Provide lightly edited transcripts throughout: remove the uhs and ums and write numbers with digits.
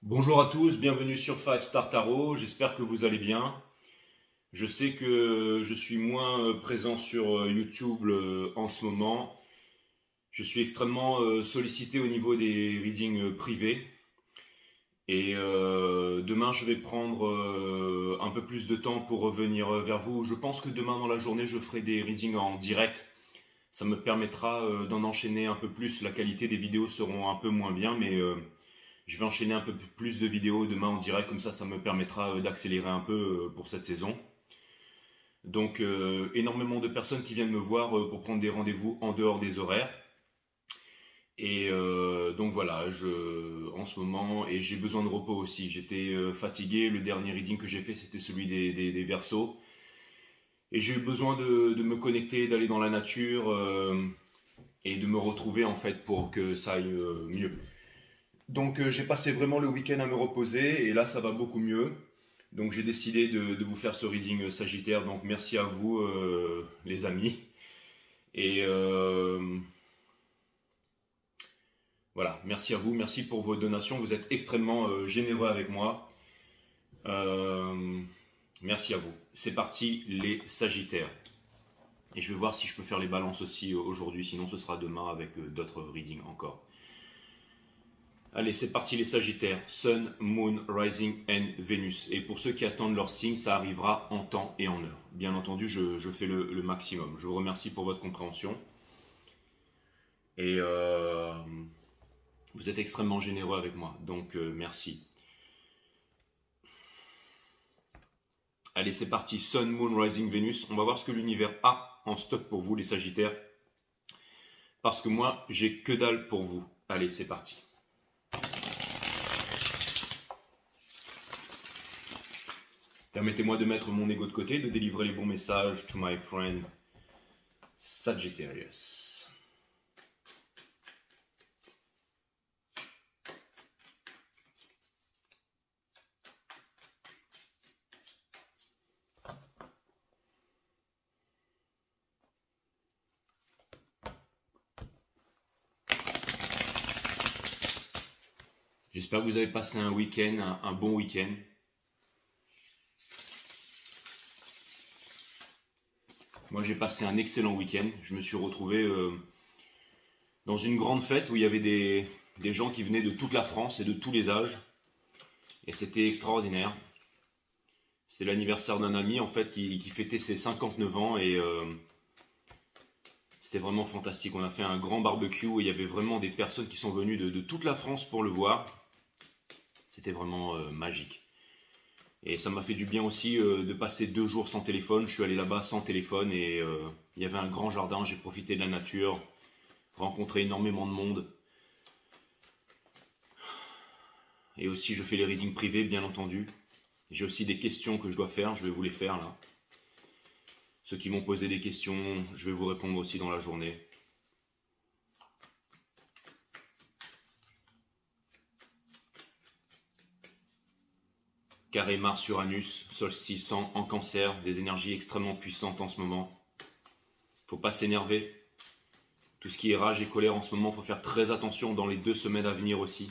Bonjour à tous, bienvenue sur Five Star Tarot, j'espère que vous allez bien. Je sais que je suis moins présent sur YouTube en ce moment. Je suis extrêmement sollicité au niveau des readings privés. Et demain, je vais prendre un peu plus de temps pour revenir vers vous. Je pense que demain dans la journée, je ferai des readings en direct. Ça me permettra d'en enchaîner un peu plus. La qualité des vidéos seront un peu moins bien, mais je vais enchaîner un peu plus de vidéos demain en direct. Comme ça me permettra d'accélérer un peu pour cette saison. Donc énormément de personnes qui viennent me voir pour prendre des rendez-vous en dehors des horaires. Et donc voilà, en ce moment, et j'ai besoin de repos aussi. J'étais fatigué, le dernier reading que j'ai fait c'était celui des Verseaux. Et j'ai eu besoin de me connecter, d'aller dans la nature et de me retrouver en fait pour que ça aille mieux. Donc j'ai passé vraiment le week-end à me reposer et là ça va beaucoup mieux. Donc j'ai décidé de vous faire ce reading Sagittaire. Donc merci à vous les amis. Et voilà, merci à vous, merci pour vos donations. Vous êtes extrêmement généreux avec moi. Merci à vous. C'est parti les Sagittaires. Et je vais voir si je peux faire les balances aussi aujourd'hui, sinon ce sera demain avec d'autres readings encore. Allez, c'est parti les Sagittaires. Sun, Moon, Rising and Venus. Et pour ceux qui attendent leur signe, ça arrivera en temps et en heure. Bien entendu, je fais le maximum. Je vous remercie pour votre compréhension. Et vous êtes extrêmement généreux avec moi, donc merci. Allez, c'est parti. Sun, Moon, Rising, Venus. On va voir ce que l'univers a en stock pour vous, les Sagittaires. Parce que moi, j'ai que dalle pour vous. Allez, c'est parti. Permettez-moi de mettre mon ego de côté, de délivrer les bons messages to my friend Sagittarius. J'espère que vous avez passé un week-end, un bon week-end. Moi, j'ai passé un excellent week-end. Je me suis retrouvé dans une grande fête où il y avait des gens qui venaient de toute la France et de tous les âges. Et c'était extraordinaire. C'est l'anniversaire d'un ami en fait qui fêtait ses 59 ans et c'était vraiment fantastique. On a fait un grand barbecue et il y avait vraiment des personnes qui sont venues de toute la France pour le voir. C'était vraiment magique. Et ça m'a fait du bien aussi de passer 2 jours sans téléphone. Je suis allé là-bas sans téléphone et il y avait un grand jardin. J'ai profité de la nature, rencontré énormément de monde. Et aussi je fais les readings privés bien entendu. J'ai aussi des questions que je dois faire, je vais vous les faire là. Ceux qui m'ont posé des questions, je vais vous répondre aussi dans la journée. Carré Mars-Uranus, solstice en Cancer, des énergies extrêmement puissantes en ce moment. Faut pas s'énerver. Tout ce qui est rage et colère en ce moment, faut faire très attention dans les 2 semaines à venir aussi.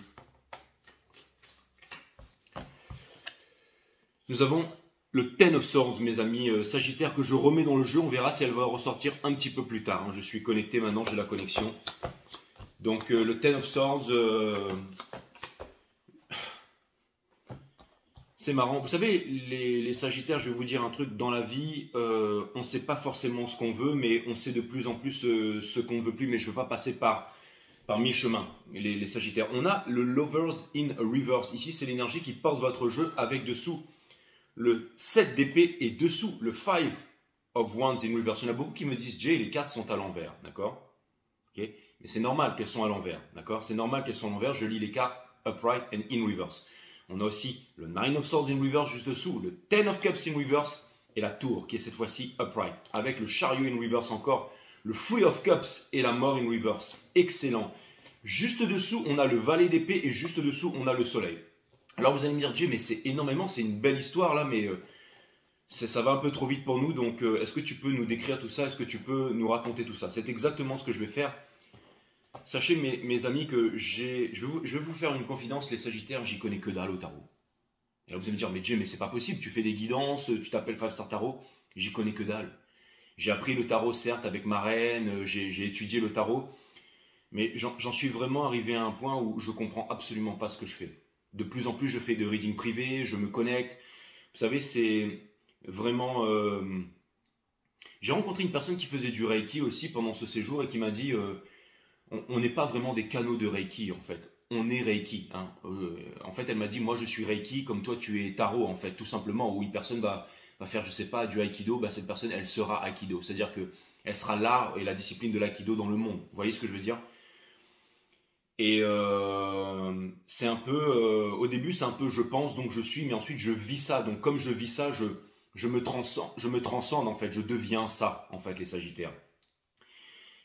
Nous avons le Ten of Swords, mes amis Sagittaires, que je remets dans le jeu. On verra si elle va ressortir un petit peu plus tard. Je suis connecté maintenant, j'ai la connexion. Donc le Ten of Swords... c'est marrant. Vous savez, les Sagittaires, je vais vous dire un truc. Dans la vie, on ne sait pas forcément ce qu'on veut, mais on sait de plus en plus ce qu'on ne veut plus. Mais je ne veux pas passer par mi-chemin, les Sagittaires. On a le Lovers in Reverse. Ici, c'est l'énergie qui porte votre jeu avec dessous le 7 d'épée et dessous le 5 of Wands in Reverse. Il y en a beaucoup qui me disent, Jay, les cartes sont à l'envers, d'accord? Okay. Mais c'est normal qu'elles sont à l'envers, d'accord? C'est normal qu'elles sont à l'envers. Je lis les cartes upright and in reverse. On a aussi le 9 of Swords in Reverse juste dessous, le 10 of Cups in Reverse et la tour qui est cette fois-ci upright. Avec le chariot in Reverse encore, le 3 of Cups et la mort in Reverse. Excellent. Juste dessous, on a le valet d'épée et juste dessous, on a le soleil. Alors vous allez me dire, Jay, mais c'est énormément, c'est une belle histoire là, mais ça va un peu trop vite pour nous. Donc est-ce que tu peux nous décrire tout ça? Est-ce que tu peux nous raconter tout ça? C'est exactement ce que je vais faire. Sachez mes amis que je vais vous faire une confidence, les Sagittaires, j'y connais que dalle au tarot. Et là vous allez me dire, mais Jay, mais c'est pas possible, tu fais des guidances, tu t'appelles Five Star Tarot, j'y connais que dalle. J'ai appris le tarot certes avec ma reine, j'ai étudié le tarot, mais j'en suis vraiment arrivé à un point où je comprends absolument pas ce que je fais. De plus en plus je fais de reading privé, je me connecte. Vous savez, c'est vraiment... J'ai rencontré une personne qui faisait du Reiki aussi pendant ce séjour et qui m'a dit on n'est pas vraiment des canaux de Reiki en fait. On est Reiki. Hein. En fait, elle m'a dit moi je suis Reiki comme toi tu es tarot en fait, tout simplement. Où une personne va faire, je sais pas, du Aikido, bah, cette personne elle sera Aikido. C'est-à-dire que elle sera l'art et la discipline de l'Aikido dans le monde. Vous voyez ce que je veux dire? Et c'est un peu, au début c'est un peu je pense donc je suis, mais ensuite je vis ça. Donc comme je vis ça, je me transcende en fait, je deviens ça en fait les Sagittaires.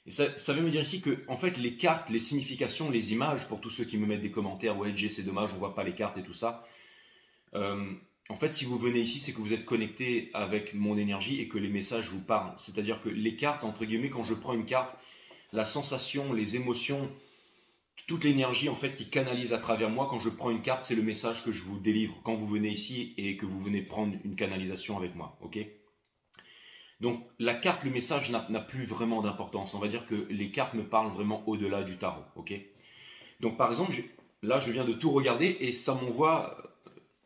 Et ça veut me dire ici que en fait les cartes, les significations, les images, pour tous ceux qui me mettent des commentaires, ouais Jay c'est dommage, on voit pas les cartes et tout ça. Euh, En fait si vous venez ici c'est que vous êtes connecté avec mon énergie et que les messages vous parlent. C'est-à-dire que les cartes, entre guillemets, quand je prends une carte, la sensation, les émotions, toute l'énergie en fait qui canalise à travers moi quand je prends une carte, c'est le message que je vous délivre quand vous venez ici et que vous venez prendre une canalisation avec moi, ok? Donc la carte, le message n'a plus vraiment d'importance. On va dire que les cartes me parlent vraiment au-delà du tarot, ok? Donc par exemple, là je viens de tout regarder et ça m'envoie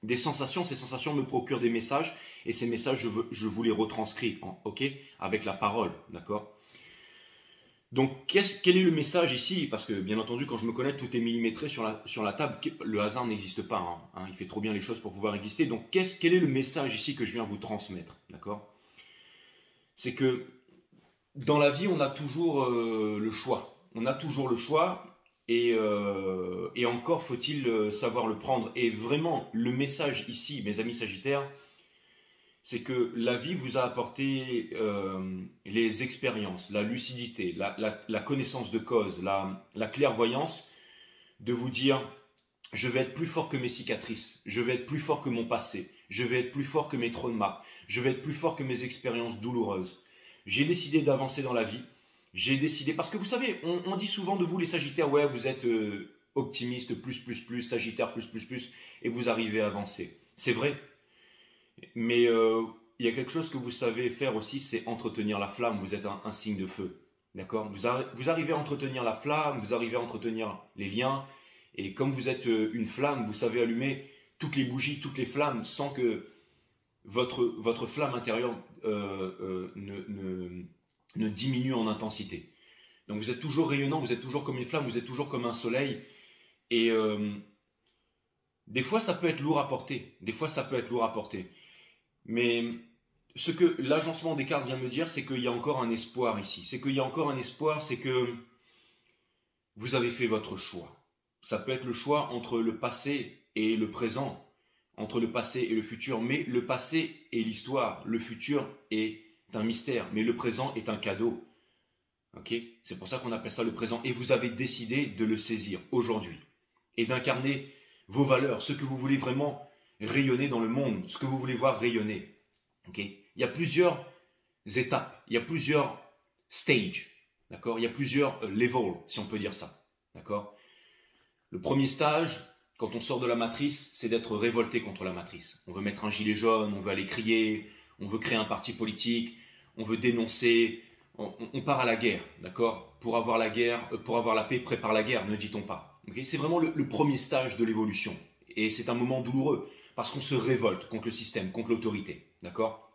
des sensations. Ces sensations me procurent des messages et ces messages je vous les retranscris, ok? Avec la parole, d'accord? Donc, quel est le message ici? Parce que, bien entendu, quand je me connecte, tout est millimétré sur la table. Le hasard n'existe pas. Hein, il fait trop bien les choses pour pouvoir exister. Donc, quel est le message ici que je viens vous transmettre? D'accord? C'est que dans la vie, on a toujours le choix. On a toujours le choix. Et encore faut-il savoir le prendre. Et vraiment, le message ici, mes amis Sagittaires, c'est que la vie vous a apporté les expériences, la lucidité, la connaissance de cause, la clairvoyance de vous dire je vais être plus fort que mes cicatrices, je vais être plus fort que mon passé, je vais être plus fort que mes traumas, je vais être plus fort que mes expériences douloureuses. J'ai décidé d'avancer dans la vie, j'ai décidé, parce que vous savez, on dit souvent de vous les Sagittaires, ouais vous êtes optimiste, Sagittaire, et vous arrivez à avancer. C'est vrai. Mais il y a quelque chose que vous savez faire aussi, c'est entretenir la flamme. Vous êtes un signe de feu. D'accord? Vous arrivez à entretenir la flamme, vous arrivez à entretenir les liens. Et comme vous êtes une flamme, vous savez allumer toutes les bougies, toutes les flammes, sans que votre flamme intérieure ne diminue en intensité. Donc vous êtes toujours rayonnant, vous êtes toujours comme une flamme, vous êtes toujours comme un soleil. Et des fois, ça peut être lourd à porter. Des fois, ça peut être lourd à porter. Mais ce que l'agencement des cartes vient me dire, c'est qu'il y a encore un espoir ici. C'est qu'il y a encore un espoir, c'est que vous avez fait votre choix. Ça peut être le choix entre le passé et le présent, entre le passé et le futur. Mais le passé est l'histoire, le futur est un mystère, mais le présent est un cadeau. Okay? C'est pour ça qu'on appelle ça le présent. Et vous avez décidé de le saisir aujourd'hui et d'incarner vos valeurs, ce que vous voulez vraiment rayonner dans le monde, ce que vous voulez voir rayonner. Okay? Il y a plusieurs étapes, il y a plusieurs stages, d'accord? Il y a plusieurs levels, si on peut dire ça, d'accord? Le premier stage, quand on sort de la matrice, c'est d'être révolté contre la matrice. On veut mettre un gilet jaune, on veut aller crier, on veut créer un parti politique, on veut dénoncer, on part à la guerre, d'accord? Pour avoir la guerre, pour avoir la paix, prépare la guerre, ne dit-on pas. Okay? C'est vraiment le premier stage de l'évolution. Et c'est un moment douloureux, parce qu'on se révolte contre le système, contre l'autorité, d'accord?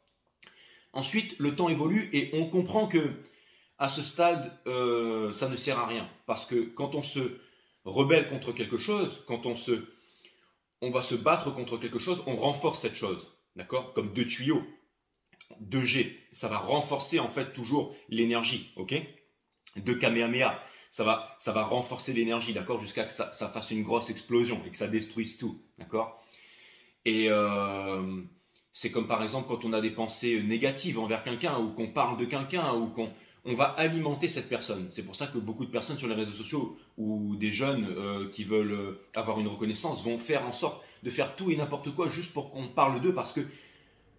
Ensuite, le temps évolue et on comprend que à ce stade, ça ne sert à rien. Parce que quand on se rebelle contre quelque chose, quand on va se battre contre quelque chose, on renforce cette chose, d'accord? Comme deux tuyaux, 2G, ça va renforcer en fait toujours l'énergie, ok? Deux Kamehameha, ça va renforcer l'énergie, d'accord? Jusqu'à que ça fasse une grosse explosion et que ça détruise tout, d'accord? Et c'est comme par exemple quand on a des pensées négatives envers quelqu'un ou qu'on parle de quelqu'un ou on va alimenter cette personne. C'est pour ça que beaucoup de personnes sur les réseaux sociaux ou des jeunes qui veulent avoir une reconnaissance vont faire en sorte de faire tout et n'importe quoi juste pour qu'on parle d'eux parce que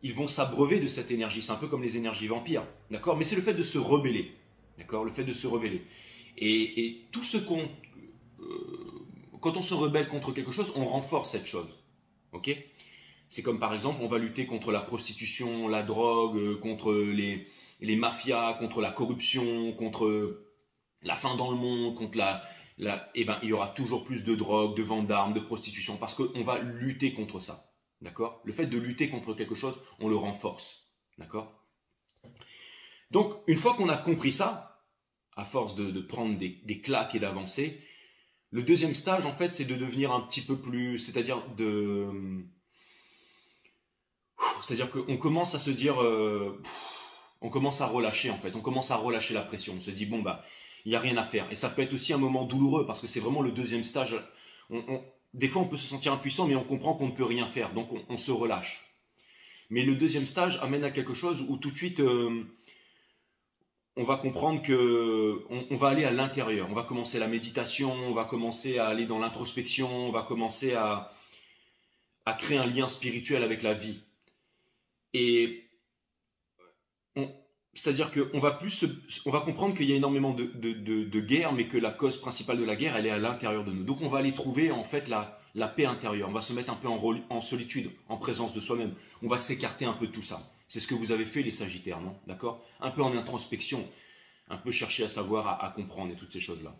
ils vont s'abreuver de cette énergie. C'est un peu comme les énergies vampires, d'accord? Mais c'est le fait de se rebeller, d'accord? Le fait de se rebeller. Et tout ce qu'on... quand on se rebelle contre quelque chose, on renforce cette chose. Ok? C'est comme par exemple, on va lutter contre la prostitution, la drogue, contre les mafias, contre la corruption, contre la faim dans le monde, contre eh ben, il y aura toujours plus de drogue, de vente d'armes, de prostitution, parce qu'on va lutter contre ça. D'accord? Le fait de lutter contre quelque chose, on le renforce. D'accord? Donc, une fois qu'on a compris ça, à force de prendre des claques et d'avancer, le deuxième stage, en fait, c'est de devenir un petit peu plus, c'est-à-dire qu'on commence à se dire, on commence à relâcher, en fait, on commence à relâcher la pression, on se dit, bon, bah, il n'y a rien à faire. Et ça peut être aussi un moment douloureux, parce que c'est vraiment le deuxième stage. Des fois, on peut se sentir impuissant, mais on comprend qu'on ne peut rien faire, donc on se relâche. Mais le deuxième stage amène à quelque chose où tout de suite, on va comprendre que on va aller à l'intérieur. On va commencer la méditation, on va commencer à aller dans l'introspection, on va commencer à créer un lien spirituel avec la vie. Et c'est-à-dire qu'on va on va comprendre qu'il y a énormément de guerres, mais que la cause principale de la guerre, elle est à l'intérieur de nous. Donc on va aller trouver en fait la paix intérieure. On va se mettre un peu en solitude, en présence de soi-même. On va s'écarter un peu de tout ça. C'est ce que vous avez fait les Sagittaires, non? D'accord? Un peu en introspection, un peu chercher à savoir, à comprendre et toutes ces choses-là.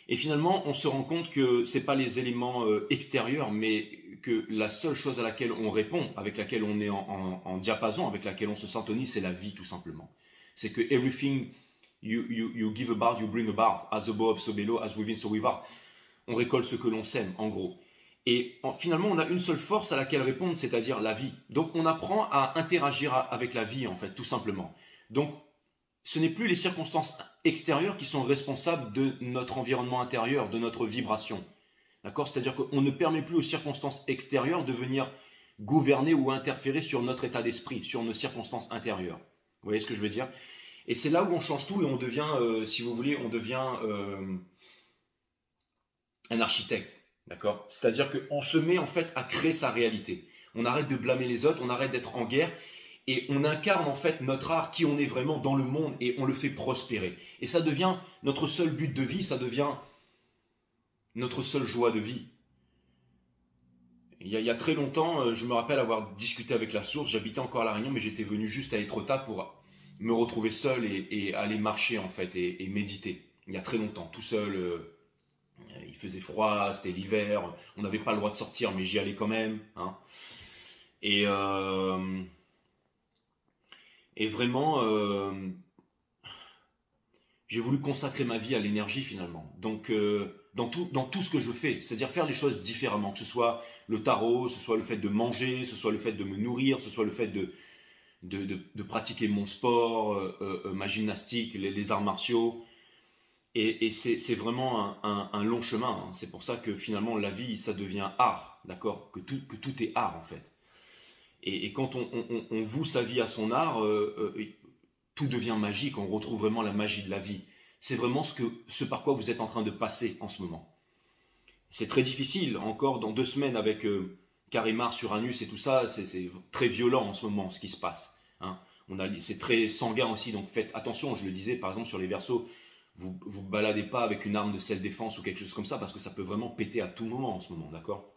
Et finalement, on se rend compte que ce n'est pas les éléments extérieurs, mais que la seule chose à laquelle on répond, avec laquelle on est en diapason, avec laquelle on se syntonise, c'est la vie tout simplement. C'est que everything you give about, you bring about, as above, so below, as within, so without. On récolte ce que l'on sème, en gros. Et finalement, on a une seule force à laquelle répondre, c'est-à-dire la vie. Donc on apprend à interagir avec la vie, en fait, tout simplement. Donc ce n'est plus les circonstances extérieures qui sont responsables de notre environnement intérieur, de notre vibration. D'accord? C'est-à-dire qu'on ne permet plus aux circonstances extérieures de venir gouverner ou interférer sur notre état d'esprit, sur nos circonstances intérieures. Vous voyez ce que je veux dire? Et c'est là où on change tout et on devient, si vous voulez, on devient un architecte. D'accord? C'est-à-dire qu'on se met en fait à créer sa réalité. On arrête de blâmer les autres, on arrête d'être en guerre. Et on incarne en fait notre art, qui on est vraiment dans le monde, et on le fait prospérer. Et ça devient notre seul but de vie, ça devient notre seule joie de vie. Il y a très longtemps, je me rappelle avoir discuté avec la source, j'habitais encore à La Réunion, mais j'étais venu juste à Étretat pour me retrouver seul et aller marcher en fait, et méditer. Il y a très longtemps, tout seul, il faisait froid, c'était l'hiver, on n'avait pas le droit de sortir, mais j'y allais quand même. Hein. Et vraiment, j'ai voulu consacrer ma vie à l'énergie finalement. Donc, dans tout ce que je fais, c'est-à-dire faire les choses différemment, que ce soit le tarot, ce soit le fait de manger, ce soit le fait de me nourrir, ce soit le fait de pratiquer mon sport, ma gymnastique, les arts martiaux. Et c'est vraiment un long chemin. Hein. C'est pour ça que finalement la vie, ça devient art, d'accord? Que tout est art en fait. Et quand on voue sa vie à son art, tout devient magique, on retrouve vraiment la magie de la vie. C'est vraiment ce par quoi vous êtes en train de passer en ce moment. C'est très difficile, encore dans 2 semaines avec Carré Mars, Uranus et tout ça, c'est très violent en ce moment ce qui se passe. Hein. C'est très sanguin aussi, donc faites attention, je le disais par exemple sur les Verseaux, vous baladez pas avec une arme de self-défense ou quelque chose comme ça, parce que ça peut vraiment péter à tout moment en ce moment, d'accord?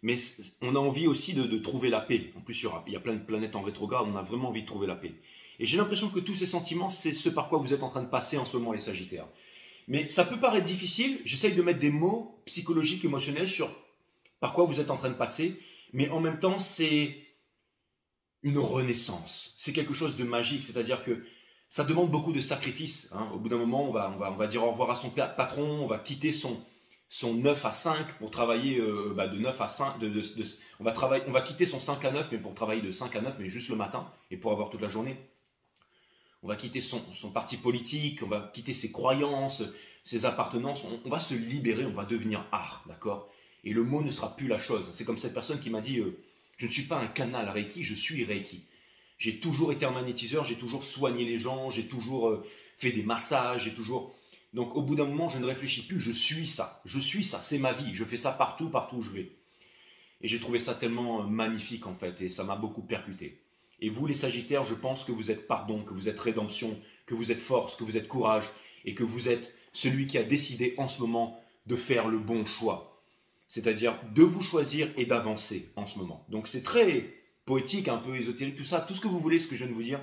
Mais on a envie aussi de trouver la paix. En plus, il y a plein de planètes en rétrograde, on a vraiment envie de trouver la paix. Et j'ai l'impression que tous ces sentiments, c'est ce par quoi vous êtes en train de passer en ce moment, les Sagittaires. Mais ça peut paraître difficile, j'essaye de mettre des mots psychologiques, émotionnels sur par quoi vous êtes en train de passer, mais en même temps, c'est une renaissance. C'est quelque chose de magique, c'est-à-dire que ça demande beaucoup de sacrifices. Hein. Au bout d'un moment, on va dire au revoir à son patron, on va quitter son 9 à 5 pour travailler de 9 à 5. On va quitter son 5 à 9, mais pour travailler de 5 à 9, mais juste le matin, et pour avoir toute la journée. On va quitter son parti politique, on va quitter ses croyances, ses appartenances, on va se libérer, on va devenir art, d'accord? Et le mot ne sera plus la chose. C'est comme cette personne qui m'a dit je ne suis pas un canal Reiki, je suis Reiki. J'ai toujours été un magnétiseur, j'ai toujours soigné les gens, j'ai toujours fait des massages, j'ai toujours... Donc au bout d'un moment, je ne réfléchis plus, je suis ça, c'est ma vie, je fais ça partout où je vais. Et j'ai trouvé ça tellement magnifique en fait, et ça m'a beaucoup percuté. Et vous les Sagittaires, je pense que vous êtes pardon, que vous êtes rédemption, que vous êtes force, que vous êtes courage, et que vous êtes celui qui a décidé en ce moment de faire le bon choix. C'est-à-dire de vous choisir et d'avancer en ce moment. Donc c'est très poétique, un peu ésotérique, tout ça, tout ce que vous voulez, ce que je viens de vous dire.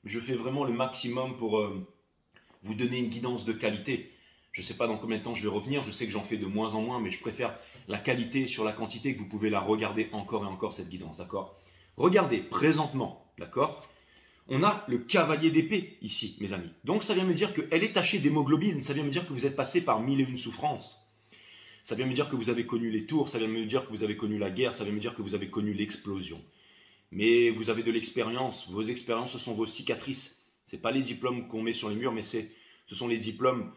Je fais vraiment le maximum pour vous donner une guidance de qualité. Je ne sais pas dans combien de temps je vais revenir, je sais que j'en fais de moins en moins, mais je préfère la qualité sur la quantité, que vous pouvez la regarder encore et encore cette guidance, d'accord? Regardez, présentement, d'accord? On a le cavalier d'épée ici, mes amis. Donc ça vient me dire qu'elle est tachée d'hémoglobine, ça vient me dire que vous êtes passé par 1001 souffrances. Ça vient me dire que vous avez connu les tours, ça vient me dire que vous avez connu la guerre, ça vient me dire que vous avez connu l'explosion. Mais vous avez de l'expérience, vos expériences, ce sont vos cicatrices. Ce n'est pas les diplômes qu'on met sur les murs, mais ce sont les diplômes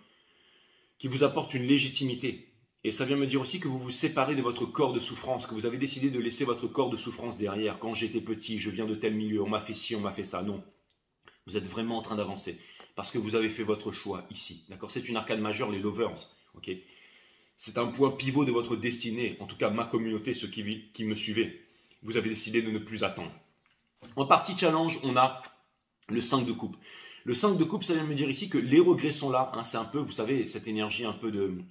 qui vous apportent une légitimité. Et ça vient me dire aussi que vous vous séparez de votre corps de souffrance, que vous avez décidé de laisser votre corps de souffrance derrière. Quand j'étais petit, je viens de tel milieu, on m'a fait ci, on m'a fait ça. Non, vous êtes vraiment en train d'avancer parce que vous avez fait votre choix ici. D'accord? C'est une arcade majeure, les lovers. Ok? C'est un point pivot de votre destinée, en tout cas ma communauté, ceux qui me suivaient. Vous avez décidé de ne plus attendre. En partie challenge, on a le 5 de coupe. Le 5 de coupe, ça vient me dire ici que les regrets sont là. Hein, c'est un peu, vous savez, cette énergie un peu de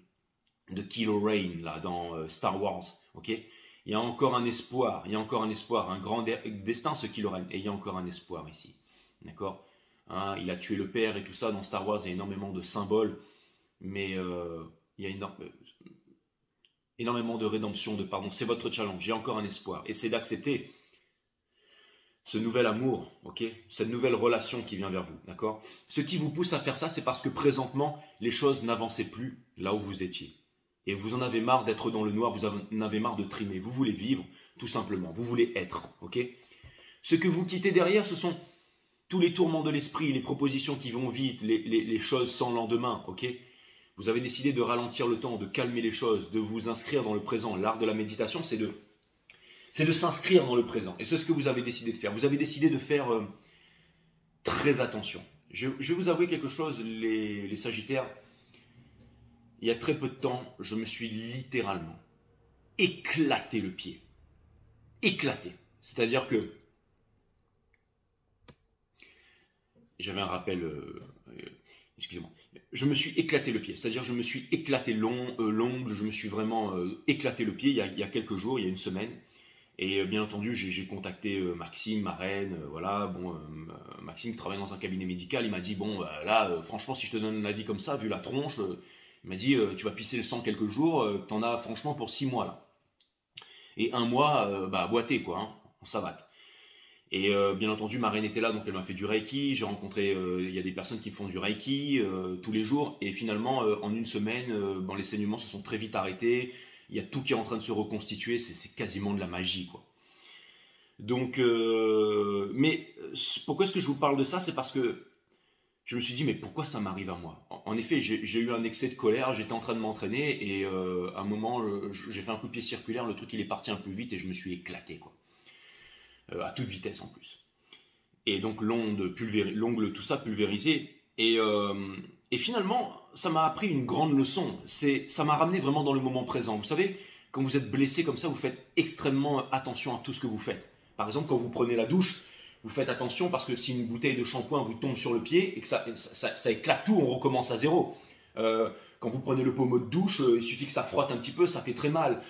Kylo Ren là, dans Star Wars. Okay, il y a encore un espoir, il y a encore un espoir, un grand destin ce Kylo Ren. Et il y a encore un espoir ici. D'accord, hein, il a tué le père et tout ça. Dans Star Wars, il y a énormément de symboles. Mais il y a énormément de rédemption, de pardon. C'est votre challenge, j'ai encore un espoir. Et c'est d'accepter ce nouvel amour, ok, cette nouvelle relation qui vient vers vous, d'accord? Ce qui vous pousse à faire ça, c'est parce que présentement, les choses n'avançaient plus là où vous étiez. Et vous en avez marre d'être dans le noir, vous en avez marre de trimer. Vous voulez vivre, tout simplement. Vous voulez être, ok? Ce que vous quittez derrière, ce sont tous les tourments de l'esprit, les propositions qui vont vite, les choses sans lendemain, ok? Vous avez décidé de ralentir le temps, de calmer les choses, de vous inscrire dans le présent. L'art de la méditation, c'est de s'inscrire dans le présent. Et c'est ce que vous avez décidé de faire. Vous avez décidé de faire très attention. Je vais vous avouer quelque chose, les Sagittaires. Il y a très peu de temps, je me suis littéralement éclaté le pied. Éclaté. C'est-à-dire que j'avais un rappel, excusez-moi, je me suis éclaté le pied, c'est-à-dire je me suis éclaté l'ongle, je me suis vraiment éclaté le pied il y a quelques jours, il y a une semaine. Et bien entendu, j'ai contacté Maxime, ma reine, voilà, bon, Maxime travaille dans un cabinet médical, il m'a dit, bon, là, franchement, si je te donne un avis comme ça, vu la tronche, il m'a dit, tu vas pisser le sang quelques jours, t'en as franchement pour 6 mois, là. Et un mois, bah, boiter, quoi, hein, en savate. Et bien entendu, ma reine était là, donc elle m'a fait du Reiki, j'ai rencontré, il y a des personnes qui font du Reiki tous les jours, et finalement, en une semaine, bon, les saignements se sont très vite arrêtés, il y a tout qui est en train de se reconstituer, c'est quasiment de la magie, quoi. Donc, mais pourquoi est-ce que je vous parle de ça? C'est parce que je me suis dit, mais pourquoi ça m'arrive à moi? En effet, j'ai eu un excès de colère, j'étais en train de m'entraîner, et à un moment, j'ai fait un coup de pied circulaire, le truc il est parti un peu vite, et je me suis éclaté, quoi. À toute vitesse en plus. Et donc l'ongle, tout ça pulvérisé, et finalement, ça m'a appris une grande leçon. Ça m'a ramené vraiment dans le moment présent. Vous savez, quand vous êtes blessé comme ça, vous faites extrêmement attention à tout ce que vous faites. Par exemple, quand vous prenez la douche, vous faites attention parce que si une bouteille de shampoing vous tombe sur le pied et que ça éclate tout, on recommence à zéro. Quand vous prenez le pommeau de douche, il suffit que ça frotte un petit peu, ça fait très mal.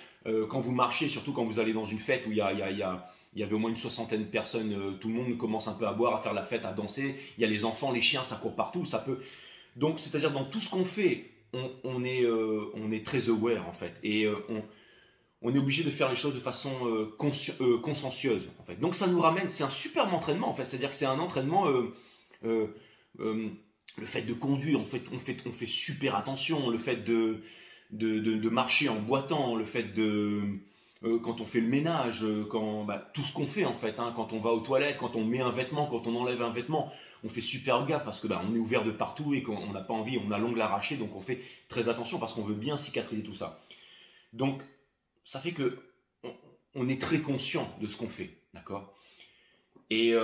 Quand vous marchez, surtout quand vous allez dans une fête où il y avait au moins une 60aine de personnes, tout le monde commence un peu à boire, à faire la fête, à danser. Il y a les enfants, les chiens, ça court partout, ça peut... Donc, c'est-à-dire dans tout ce qu'on fait, on est très aware en fait. Et on est obligé de faire les choses de façon consciencieuse en fait. Donc ça nous ramène, c'est un superbe entraînement en fait. C'est-à-dire que c'est un entraînement, le fait de conduire, on fait super attention. Le fait de marcher en boitant, le fait de... quand on fait le ménage, tout ce qu'on fait en fait, hein, quand on va aux toilettes, quand on met un vêtement, quand on enlève un vêtement, on fait super gaffe parce que on est ouvert de partout et qu'on n'a pas envie, on a l'ongle arraché, donc on fait très attention parce qu'on veut bien cicatriser tout ça. Donc ça fait que on est très conscient de ce qu'on fait, d'accord? Et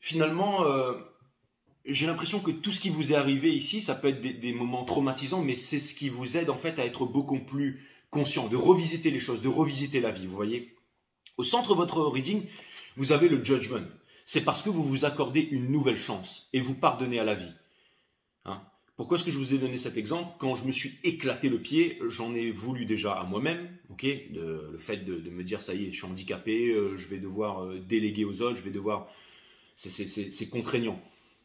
finalement, j'ai l'impression que tout ce qui vous est arrivé ici, ça peut être des moments traumatisants, mais c'est ce qui vous aide en fait à être beaucoup plus conscient, de revisiter les choses, de revisiter la vie, vous voyez. Au centre de votre reading, vous avez le judgment. C'est parce que vous vous accordez une nouvelle chance et vous pardonnez à la vie. Pourquoi est-ce que je vous ai donné cet exemple? Quand je me suis éclaté le pied, j'en ai voulu déjà à moi-même, ok, le fait de me dire ça y est, je suis handicapé, je vais devoir déléguer aux autres, je vais devoir, c'est contraignant.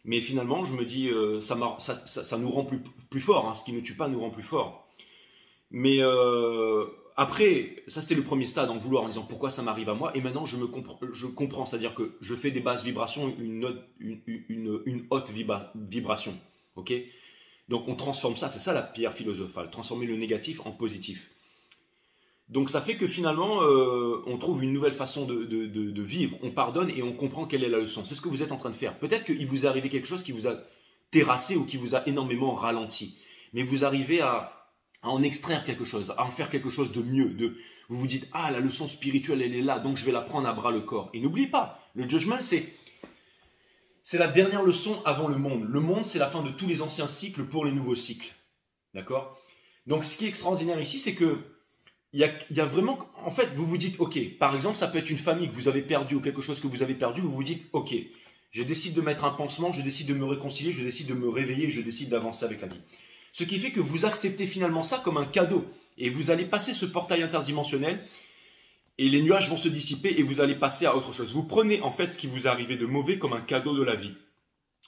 Mais finalement, je me dis, ça nous rend plus fort, hein, ce qui ne tue pas nous rend plus fort. Mais après, ça c'était le premier stade, en vouloir, en disant pourquoi ça m'arrive à moi, et maintenant je comprends, c'est-à-dire que je fais des basses vibrations, une haute vibration, ok. Donc on transforme ça, c'est ça la pierre philosophale, transformer le négatif en positif. Donc ça fait que finalement, on trouve une nouvelle façon de vivre, on pardonne et on comprend quelle est la leçon. C'est ce que vous êtes en train de faire. Peut-être qu'il vous est arrivé quelque chose qui vous a terrassé ou qui vous a énormément ralenti. Mais vous arrivez à en extraire quelque chose, à en faire quelque chose de mieux. Vous vous dites, ah, la leçon spirituelle, elle est là, donc je vais la prendre à bras le corps. Et n'oubliez pas, le judgment, c'est la dernière leçon avant le monde. Le monde, c'est la fin de tous les anciens cycles pour les nouveaux cycles. D'accord? Donc, ce qui est extraordinaire ici, c'est que il y a vraiment... En fait, vous vous dites, ok, par exemple, ça peut être une famille que vous avez perdue ou quelque chose que vous avez perdu. Vous vous dites, ok, je décide de mettre un pansement, je décide de me réconcilier, je décide de me réveiller, je décide d'avancer avec la vie. Ce qui fait que vous acceptez finalement ça comme un cadeau. Et vous allez passer ce portail interdimensionnel et les nuages vont se dissiper et vous allez passer à autre chose. Vous prenez en fait ce qui vous est arrivé de mauvais comme un cadeau de la vie.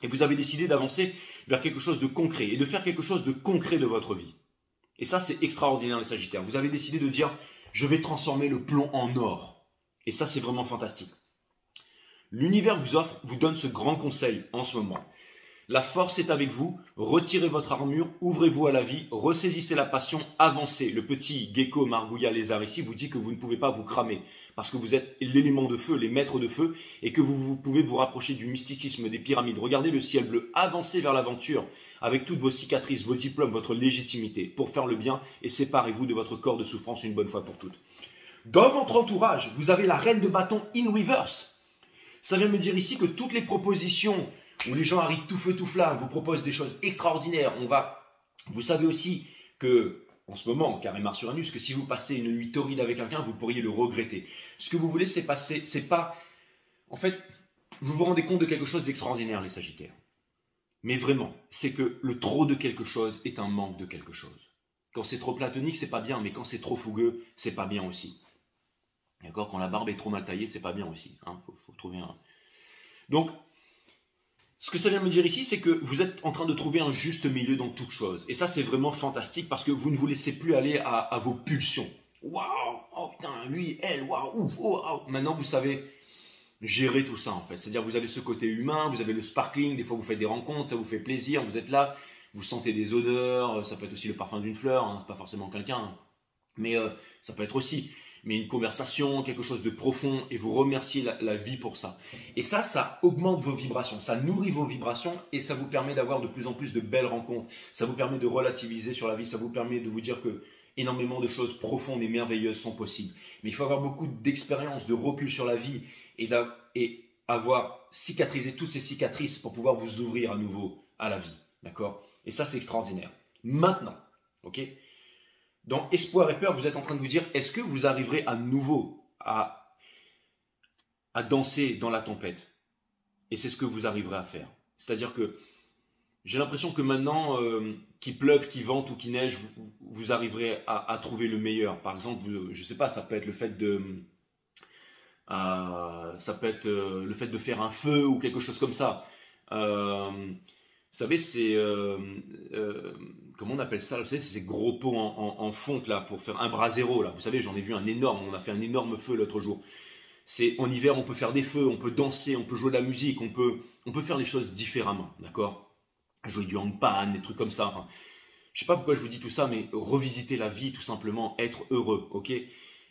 Et vous avez décidé d'avancer vers quelque chose de concret et de faire quelque chose de concret de votre vie. Et ça, c'est extraordinaire les Sagittaires. Vous avez décidé de dire, je vais transformer le plomb en or. Et ça, c'est vraiment fantastique. L'univers vous donne ce grand conseil en ce moment. La force est avec vous, retirez votre armure, ouvrez-vous à la vie, ressaisissez la passion, avancez. Le petit gecko margouillat lézard ici vous dit que vous ne pouvez pas vous cramer parce que vous êtes l'élément de feu, les maîtres de feu et que vous pouvez vous rapprocher du mysticisme des pyramides. Regardez le ciel bleu, avancez vers l'aventure avec toutes vos cicatrices, vos diplômes, votre légitimité pour faire le bien et séparez-vous de votre corps de souffrance une bonne fois pour toutes. Dans votre entourage, vous avez la reine de bâton in reverse. Ça vient me dire ici que toutes les propositions où les gens arrivent tout feu tout flamme, vous proposent des choses extraordinaires. Vous savez aussi que, en ce moment, carré Mars Uranus, que si vous passez une nuit torride avec quelqu'un, vous pourriez le regretter. Ce que vous voulez, c'est pas... En fait, vous vous rendez compte de quelque chose d'extraordinaire, les Sagittaires. Mais vraiment, c'est que le trop de quelque chose est un manque de quelque chose. Quand c'est trop platonique, c'est pas bien, mais quand c'est trop fougueux, c'est pas bien aussi. D'accord? Quand la barbe est trop mal taillée, c'est pas bien aussi. Hein, faut trouver un... Donc, ce que ça vient me dire ici, c'est que vous êtes en train de trouver un juste milieu dans toute chose. Et ça, c'est vraiment fantastique parce que vous ne vous laissez plus aller à vos pulsions. Waouh, oh putain, lui, elle, waouh, oh. Maintenant, vous savez gérer tout ça en fait. C'est-à-dire, vous avez ce côté humain, vous avez le sparkling, des fois vous faites des rencontres, ça vous fait plaisir, vous êtes là, vous sentez des odeurs, ça peut être aussi le parfum d'une fleur, hein, c'est pas forcément quelqu'un, mais ça peut être aussi... mais une conversation, quelque chose de profond, et vous remerciez la vie pour ça. Et ça augmente vos vibrations, ça nourrit vos vibrations, et ça vous permet d'avoir de plus en plus de belles rencontres. Ça vous permet de relativiser sur la vie, ça vous permet de vous dire que énormément de choses profondes et merveilleuses sont possibles. Mais il faut avoir beaucoup d'expérience, de recul sur la vie, et avoir cicatrisé toutes ces cicatrices pour pouvoir vous ouvrir à nouveau à la vie. D'accord? Et ça, c'est extraordinaire. Maintenant, ok? Dans espoir et peur, vous êtes en train de vous dire, est-ce que vous arriverez à nouveau à danser dans la tempête? Et c'est ce que vous arriverez à faire. C'est-à-dire que j'ai l'impression que maintenant, qu'il pleuve, qu'il vente ou qu'il neige, vous arriverez à trouver le meilleur. Par exemple, je ne sais pas, ça peut être le fait de faire un feu ou quelque chose comme ça. Vous savez, c'est... comment on appelle ça? Vous savez, c'est ces gros pots en fonte là, pour faire un brasero. Là. Vous savez, j'en ai vu un énorme. On a fait un énorme feu l'autre jour. En hiver, on peut faire des feux, on peut danser, on peut jouer de la musique, on peut faire les choses différemment. D'accord? Jouer du handpan, des trucs comme ça. Enfin, je ne sais pas pourquoi je vous dis tout ça, mais revisiter la vie, tout simplement, être heureux. Ok?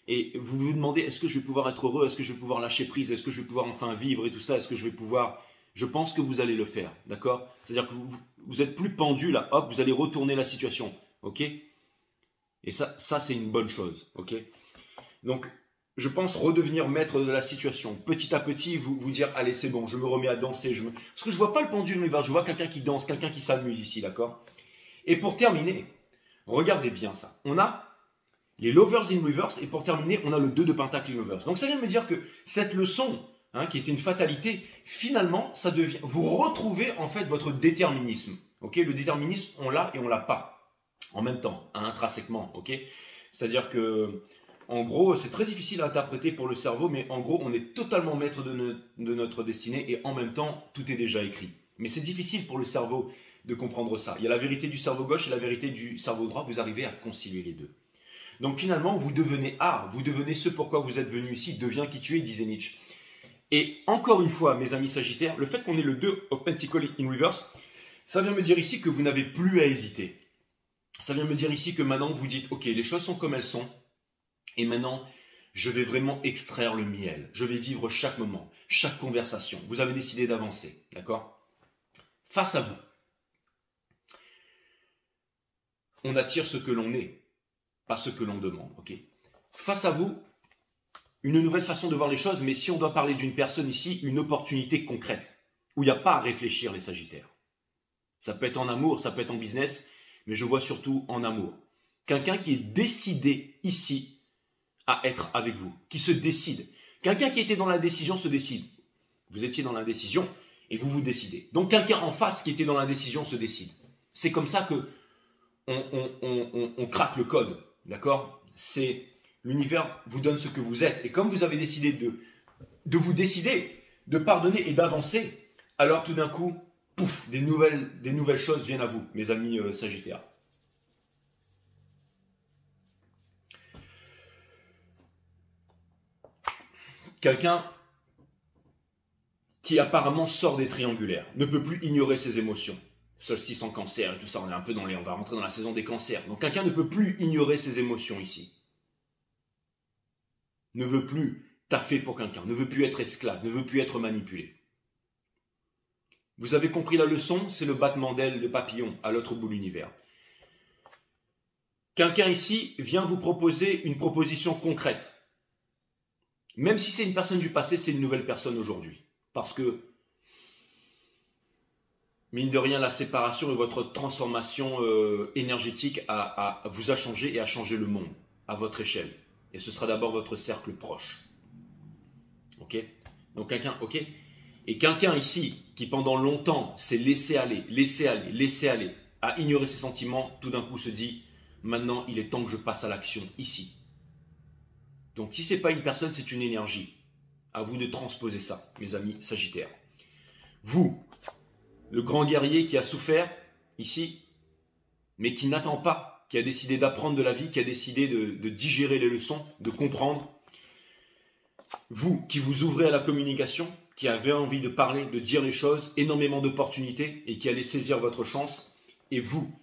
Et vous vous demandez, est-ce que je vais pouvoir être heureux? Est-ce que je vais pouvoir lâcher prise? Est-ce que je vais pouvoir enfin vivre et tout ça? Est-ce que je vais pouvoir... Je pense que vous allez le faire, d'accord? C'est-à-dire que vous êtes plus pendu là, hop, vous allez retourner la situation, ok? Et ça c'est une bonne chose, ok? Donc, je pense redevenir maître de la situation. Petit à petit, vous dire, allez, c'est bon, je me remets à danser. Parce que je ne vois pas le pendule, je vois quelqu'un qui danse, quelqu'un qui s'amuse ici, d'accord? Et pour terminer, regardez bien ça. On a les lovers in reverse et pour terminer, on a le 2 de pentacle in reverse. Donc, ça vient me dire que cette leçon... qui était une fatalité, finalement, ça devient, vous retrouvez en fait votre déterminisme. Ok, le déterminisme, on l'a et on l'a pas en même temps, hein, intrinsèquement. Ok, c'est-à-dire que, en gros, c'est très difficile à interpréter pour le cerveau, mais en gros, on est totalement maître de notre destinée et en même temps, tout est déjà écrit. Mais c'est difficile pour le cerveau de comprendre ça. Il y a la vérité du cerveau gauche et la vérité du cerveau droit. Vous arrivez à concilier les deux. Donc finalement, vous devenez art, vous devenez ce pourquoi vous êtes venu ici, deviens qui tu es, disait Nietzsche. Et encore une fois, mes amis sagittaires, le fait qu'on ait le 2 of Pentacles in reverse, ça vient me dire ici que vous n'avez plus à hésiter. Ça vient me dire ici que maintenant vous dites, ok, les choses sont comme elles sont, et maintenant, je vais vraiment extraire le miel. Je vais vivre chaque moment, chaque conversation. Vous avez décidé d'avancer, d'accord? Face à vous, on attire ce que l'on est, pas ce que l'on demande, ok? Face à vous, une nouvelle façon de voir les choses, mais si on doit parler d'une personne ici, une opportunité concrète, où il n'y a pas à réfléchir les Sagittaires. Ça peut être en amour, ça peut être en business, mais je vois surtout en amour. Quelqu'un qui est décidé ici à être avec vous, qui se décide. Quelqu'un qui était dans la décision se décide. Vous étiez dans l'indécision et vous vous décidez. Donc quelqu'un en face qui était dans l'indécision se décide. C'est comme ça que on craque le code, d'accord? C'est l'univers vous donne ce que vous êtes. Et comme vous avez décidé de vous décider, de pardonner et d'avancer, alors tout d'un coup, pouf, des nouvelles choses viennent à vous, mes amis Sagittaires. Quelqu'un qui apparemment sort des triangulaires, ne peut plus ignorer ses émotions. Solstice en cancer et tout ça, on est un peu on va rentrer dans la saison des cancers. Donc quelqu'un ne peut plus ignorer ses émotions ici. Ne veut plus taffer pour quelqu'un, ne veut plus être esclave, ne veut plus être manipulé. Vous avez compris la leçon, c'est le battement d'ailes de papillon à l'autre bout de l'univers. Quelqu'un ici vient vous proposer une proposition concrète. Même si c'est une personne du passé, c'est une nouvelle personne aujourd'hui. Parce que, mine de rien, la séparation et votre transformation énergétique vous a changé et a changé le monde à votre échelle. Et ce sera d'abord votre cercle proche. Ok? Donc quelqu'un, ok? Et quelqu'un ici qui pendant longtemps s'est laissé aller, a ignoré ses sentiments, tout d'un coup se dit, maintenant il est temps que je passe à l'action ici. Donc si ce n'est pas une personne, c'est une énergie. À vous de transposer ça, mes amis Sagittaires. Vous, le grand guerrier qui a souffert ici, mais qui n'attend pas, qui a décidé d'apprendre de la vie, qui a décidé de digérer les leçons, de comprendre. Vous qui vous ouvrez à la communication, qui avez envie de parler, de dire les choses, énormément d'opportunités et qui allez saisir votre chance. Et vous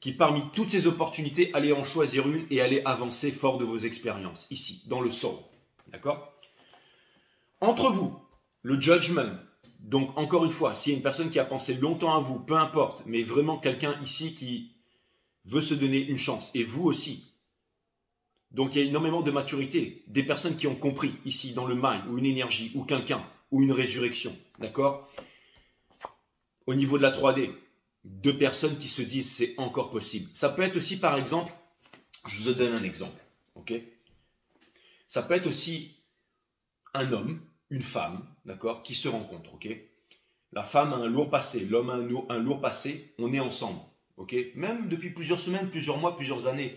qui parmi toutes ces opportunités, allez en choisir une et allez avancer fort de vos expériences, ici, dans le soul. D'accord? Entre vous, le judgment. Donc, encore une fois, s'il y a une personne qui a pensé longtemps à vous, peu importe, mais vraiment quelqu'un ici qui veut se donner une chance, et vous aussi. Donc, il y a énormément de maturité, des personnes qui ont compris, ici, dans le mind, ou une énergie, ou quelqu'un, ou une résurrection. D'accord? Au niveau de la 3D, deux personnes qui se disent c'est encore possible. Ça peut être aussi, par exemple, je vous donne un exemple, ok? Ça peut être aussi un homme, une femme, d'accord, qui se rencontrent, ok? La femme a un lourd passé, l'homme a un lourd passé, on est ensemble, ok? Même depuis plusieurs semaines, plusieurs mois, plusieurs années.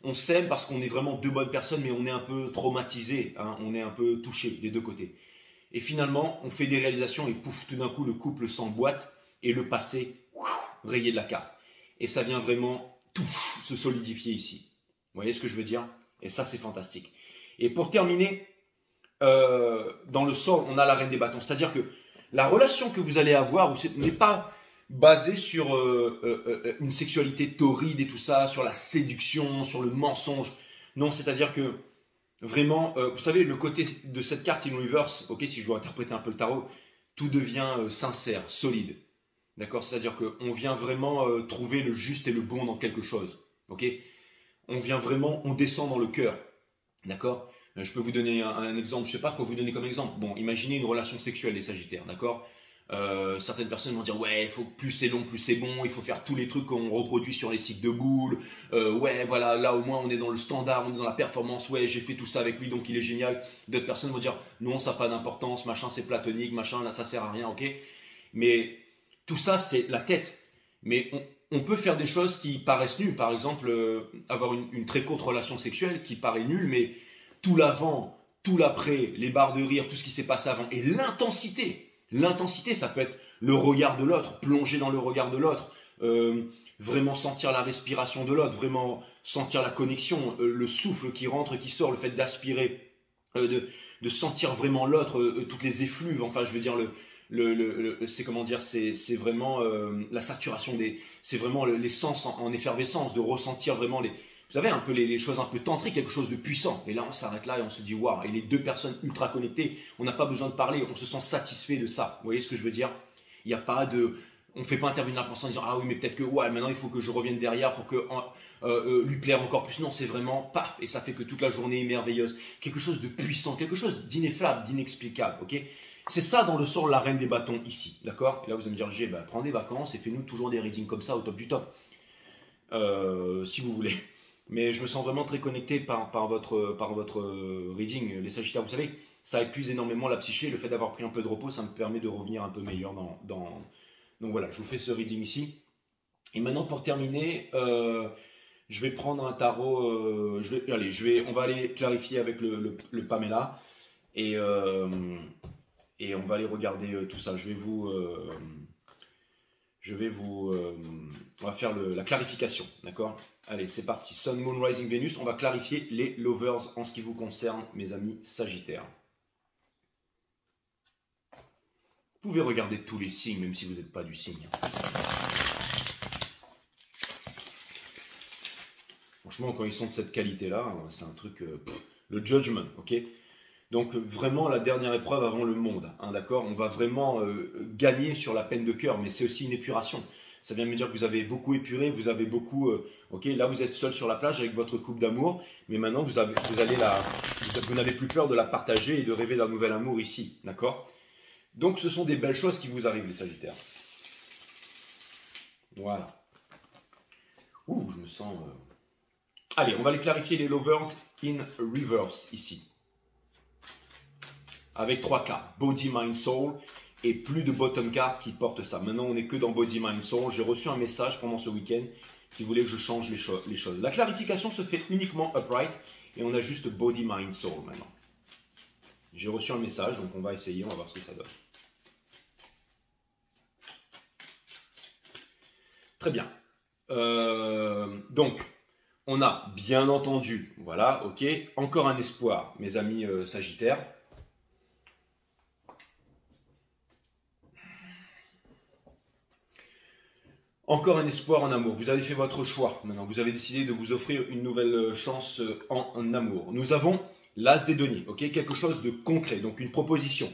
On s'aime parce qu'on est vraiment deux bonnes personnes, mais on est un peu traumatisé, hein, on est un peu touché des deux côtés. Et finalement, on fait des réalisations et pouf, tout d'un coup, le couple s'emboîte et le passé, rayé de la carte. Et ça vient vraiment se solidifier ici. Vous voyez ce que je veux dire? Et ça, c'est fantastique. Et pour terminer, dans le sol, on a la reine des bâtons. C'est-à-dire que la relation que vous allez avoir n'est pas basée sur une sexualité torride et tout ça, sur la séduction, sur le mensonge. Non, c'est-à-dire que vraiment, vous savez, le côté de cette carte in reverse, ok, si je dois interpréter un peu le tarot, tout devient sincère, solide. D'accord? C'est-à-dire qu'on vient vraiment trouver le juste et le bon dans quelque chose. Ok? On vient vraiment, on descend dans le cœur. D'accord? Je peux vous donner un exemple, je ne sais pas quoi vous donner comme exemple. Bon, imaginez une relation sexuelle, les Sagittaires, d'accord? Certaines personnes vont dire ouais, il faut plus c'est long, plus c'est bon, il faut faire tous les trucs qu'on reproduit sur les sites de boules. Ouais, voilà, là au moins on est dans le standard, on est dans la performance. Ouais, j'ai fait tout ça avec lui, donc il est génial. D'autres personnes vont dire non, ça n'a pas d'importance, machin, c'est platonique, machin, là ça sert à rien, ok? Mais tout ça, c'est la tête. Mais on peut faire des choses qui paraissent nulles. Par exemple, avoir une très courte relation sexuelle qui paraît nulle, mais tout l'avant, tout l'après, les barres de rire, tout ce qui s'est passé avant, et l'intensité. L'intensité, ça peut être le regard de l'autre, plonger dans le regard de l'autre, vraiment sentir la respiration de l'autre, vraiment sentir la connexion, le souffle qui rentre, qui sort, le fait d'aspirer, de sentir vraiment l'autre, toutes les effluves, enfin je veux dire c'est comment dire, c'est vraiment la saturation c'est vraiment les sens en effervescence, de ressentir vraiment vous savez, un peu les choses un peu tantriques, quelque chose de puissant. Et là, on s'arrête là et on se dit, waouh, et les deux personnes ultra connectées, on n'a pas besoin de parler, on se sent satisfait de ça. Vous voyez ce que je veux dire? Il n'y a pas de, on ne fait pas intervenir la personne en disant, ah oui, mais peut-être que, ouais, maintenant il faut que je revienne derrière pour que lui plaire encore plus. Non, c'est vraiment, paf, et ça fait que toute la journée est merveilleuse. Quelque chose de puissant, quelque chose d'ineffable, d'inexplicable, ok? C'est ça dans le sort la reine des bâtons ici, d'accord? Et là, vous allez me dire, G, prends des vacances et fais-nous toujours des readings comme ça au top du top. Si vous voulez. Mais je me sens vraiment très connecté par votre reading. Les Sagittaires, vous savez, ça épuise énormément la psyché. Le fait d'avoir pris un peu de repos, ça me permet de revenir un peu meilleur Donc voilà, je vous fais ce reading ici. Et maintenant, pour terminer, je vais prendre un tarot. On va aller clarifier avec le Pamela. Et on va aller regarder tout ça. On va faire la clarification, d'accord? Allez, c'est parti. Sun, Moon, Rising, Vénus. On va clarifier les lovers en ce qui vous concerne, mes amis Sagittaires. Vous pouvez regarder tous les signes, même si vous n'êtes pas du signe. Franchement, quand ils sont de cette qualité-là, c'est un truc... le judgment, ok? Donc vraiment la dernière épreuve avant le monde, hein, d'accord? On va vraiment gagner sur la peine de cœur, mais c'est aussi une épuration. Ça vient me dire que vous avez beaucoup épuré, vous avez beaucoup... ok, là vous êtes seul sur la plage avec votre coupe d'amour, mais maintenant vous n'avez plus peur de la partager et de rêver d'un nouvel amour ici, d'accord? Donc ce sont des belles choses qui vous arrivent les Sagittaires. Voilà. Ouh, je me sens... Allez, on va les clarifier les lovers in reverse ici. Avec 3 cartes, Body, Mind, Soul, et plus de bottom card qui porte ça. Maintenant, on n'est que dans Body, Mind, Soul. J'ai reçu un message pendant ce week-end qui voulait que je change les choses. La clarification se fait uniquement upright, et on a juste Body, Mind, Soul maintenant. J'ai reçu un message, donc on va essayer, on va voir ce que ça donne. Très bien. Donc, on a bien entendu, voilà, ok, encore un espoir, mes amis Sagittaires. Encore un espoir en amour. Vous avez fait votre choix. Maintenant, vous avez décidé de vous offrir une nouvelle chance en amour. Nous avons l'as des deniers, ok, quelque chose de concret, donc une proposition.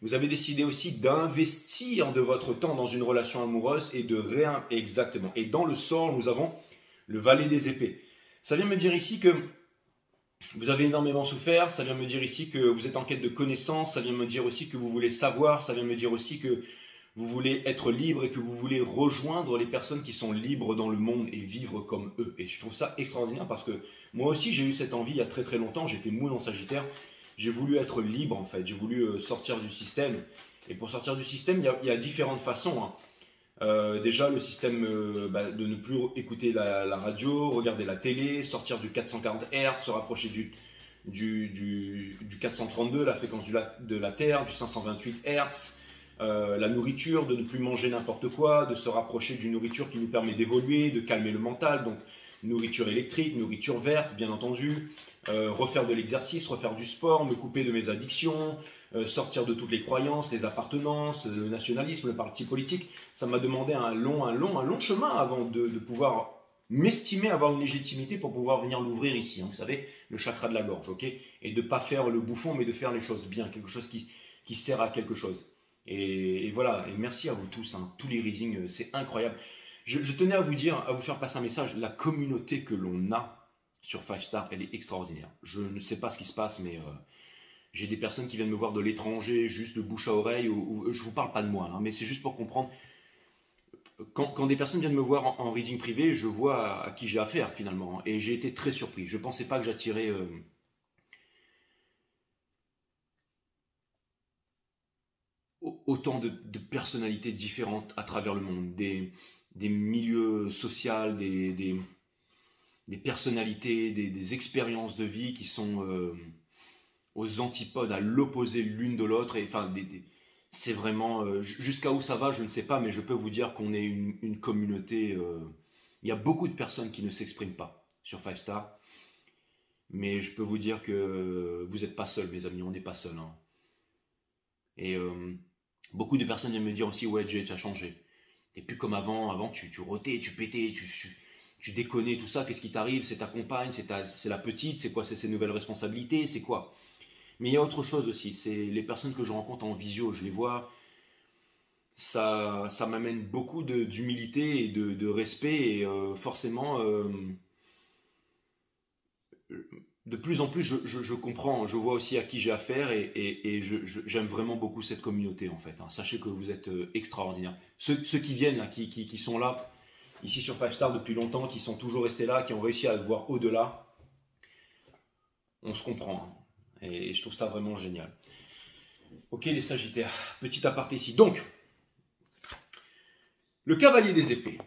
Vous avez décidé aussi d'investir de votre temps dans une relation amoureuse et de exactement. Et dans le sort, nous avons le valet des épées. Ça vient me dire ici que vous avez énormément souffert. Ça vient me dire ici que vous êtes en quête de connaissances. Ça vient me dire aussi que vous voulez savoir. Ça vient me dire aussi que vous voulez être libre et que vous voulez rejoindre les personnes qui sont libres dans le monde et vivre comme eux. Et je trouve ça extraordinaire parce que moi aussi j'ai eu cette envie il y a très très longtemps. J'étais mou en Sagittaire. J'ai voulu être libre en fait. J'ai voulu sortir du système. Et pour sortir du système, il y a différentes façons. Hein. Déjà le système de ne plus écouter la radio, regarder la télé, sortir du 440 Hz, se rapprocher du 432, la fréquence de la Terre, du 528 Hz. La nourriture, de ne plus manger n'importe quoi, de se rapprocher d'une nourriture qui nous permet d'évoluer, de calmer le mental, donc nourriture électrique, nourriture verte, bien entendu, refaire de l'exercice, refaire du sport, me couper de mes addictions, sortir de toutes les croyances, les appartenances, le nationalisme, le parti politique. Ça m'a demandé un long chemin avant de pouvoir m'estimer avoir une légitimité pour pouvoir venir l'ouvrir ici, hein, vous savez, le chakra de la gorge, ok? Et de ne pas faire le bouffon, mais de faire les choses bien, quelque chose qui sert à quelque chose. Et voilà, et merci à vous tous, hein, tous les readings, c'est incroyable. Je tenais à vous dire, à vous faire passer un message, la communauté que l'on a sur 5 Star, elle est extraordinaire. Je ne sais pas ce qui se passe, mais j'ai des personnes qui viennent me voir de l'étranger, juste de bouche à oreille, je ne vous parle pas de moi, hein, mais c'est juste pour comprendre. Quand des personnes viennent me voir en reading privé, je vois à qui j'ai affaire finalement, hein, et j'ai été très surpris. Je ne pensais pas que j'attirais... autant de personnalités différentes à travers le monde, des des milieux sociaux, des personnalités, des expériences de vie qui sont aux antipodes, à l'opposé l'une de l'autre. Et enfin, c'est vraiment jusqu'à où ça va, je ne sais pas, mais je peux vous dire qu'on est une communauté. Il y a beaucoup de personnes qui ne s'expriment pas sur 5 Star, mais je peux vous dire que vous n'êtes pas seuls, mes amis, on n'est pas seuls. Hein. Et beaucoup de personnes viennent me dire aussi, ouais, Jay, tu as changé. T'es plus comme avant. Avant, tu rotais, tu pétais, tu déconnais, tout ça. Qu'est-ce qui t'arrive? C'est ta compagne, c'est la petite, c'est quoi? C'est ses nouvelles responsabilités, c'est quoi? Mais il y a autre chose aussi, c'est les personnes que je rencontre en visio, je les vois, ça m'amène beaucoup d'humilité et de respect, et forcément, de plus en plus, je comprends, je vois aussi à qui j'ai affaire, et j'aime vraiment beaucoup cette communauté en fait. Hein. Sachez que vous êtes extraordinaires. Ceux qui viennent là, qui sont là, ici sur 5 Star depuis longtemps, qui sont toujours restés là, qui ont réussi à voir au-delà, on se comprend. Hein. Et je trouve ça vraiment génial. Ok les Sagittaires, petit aparté ici. Donc, le cavalier des épées.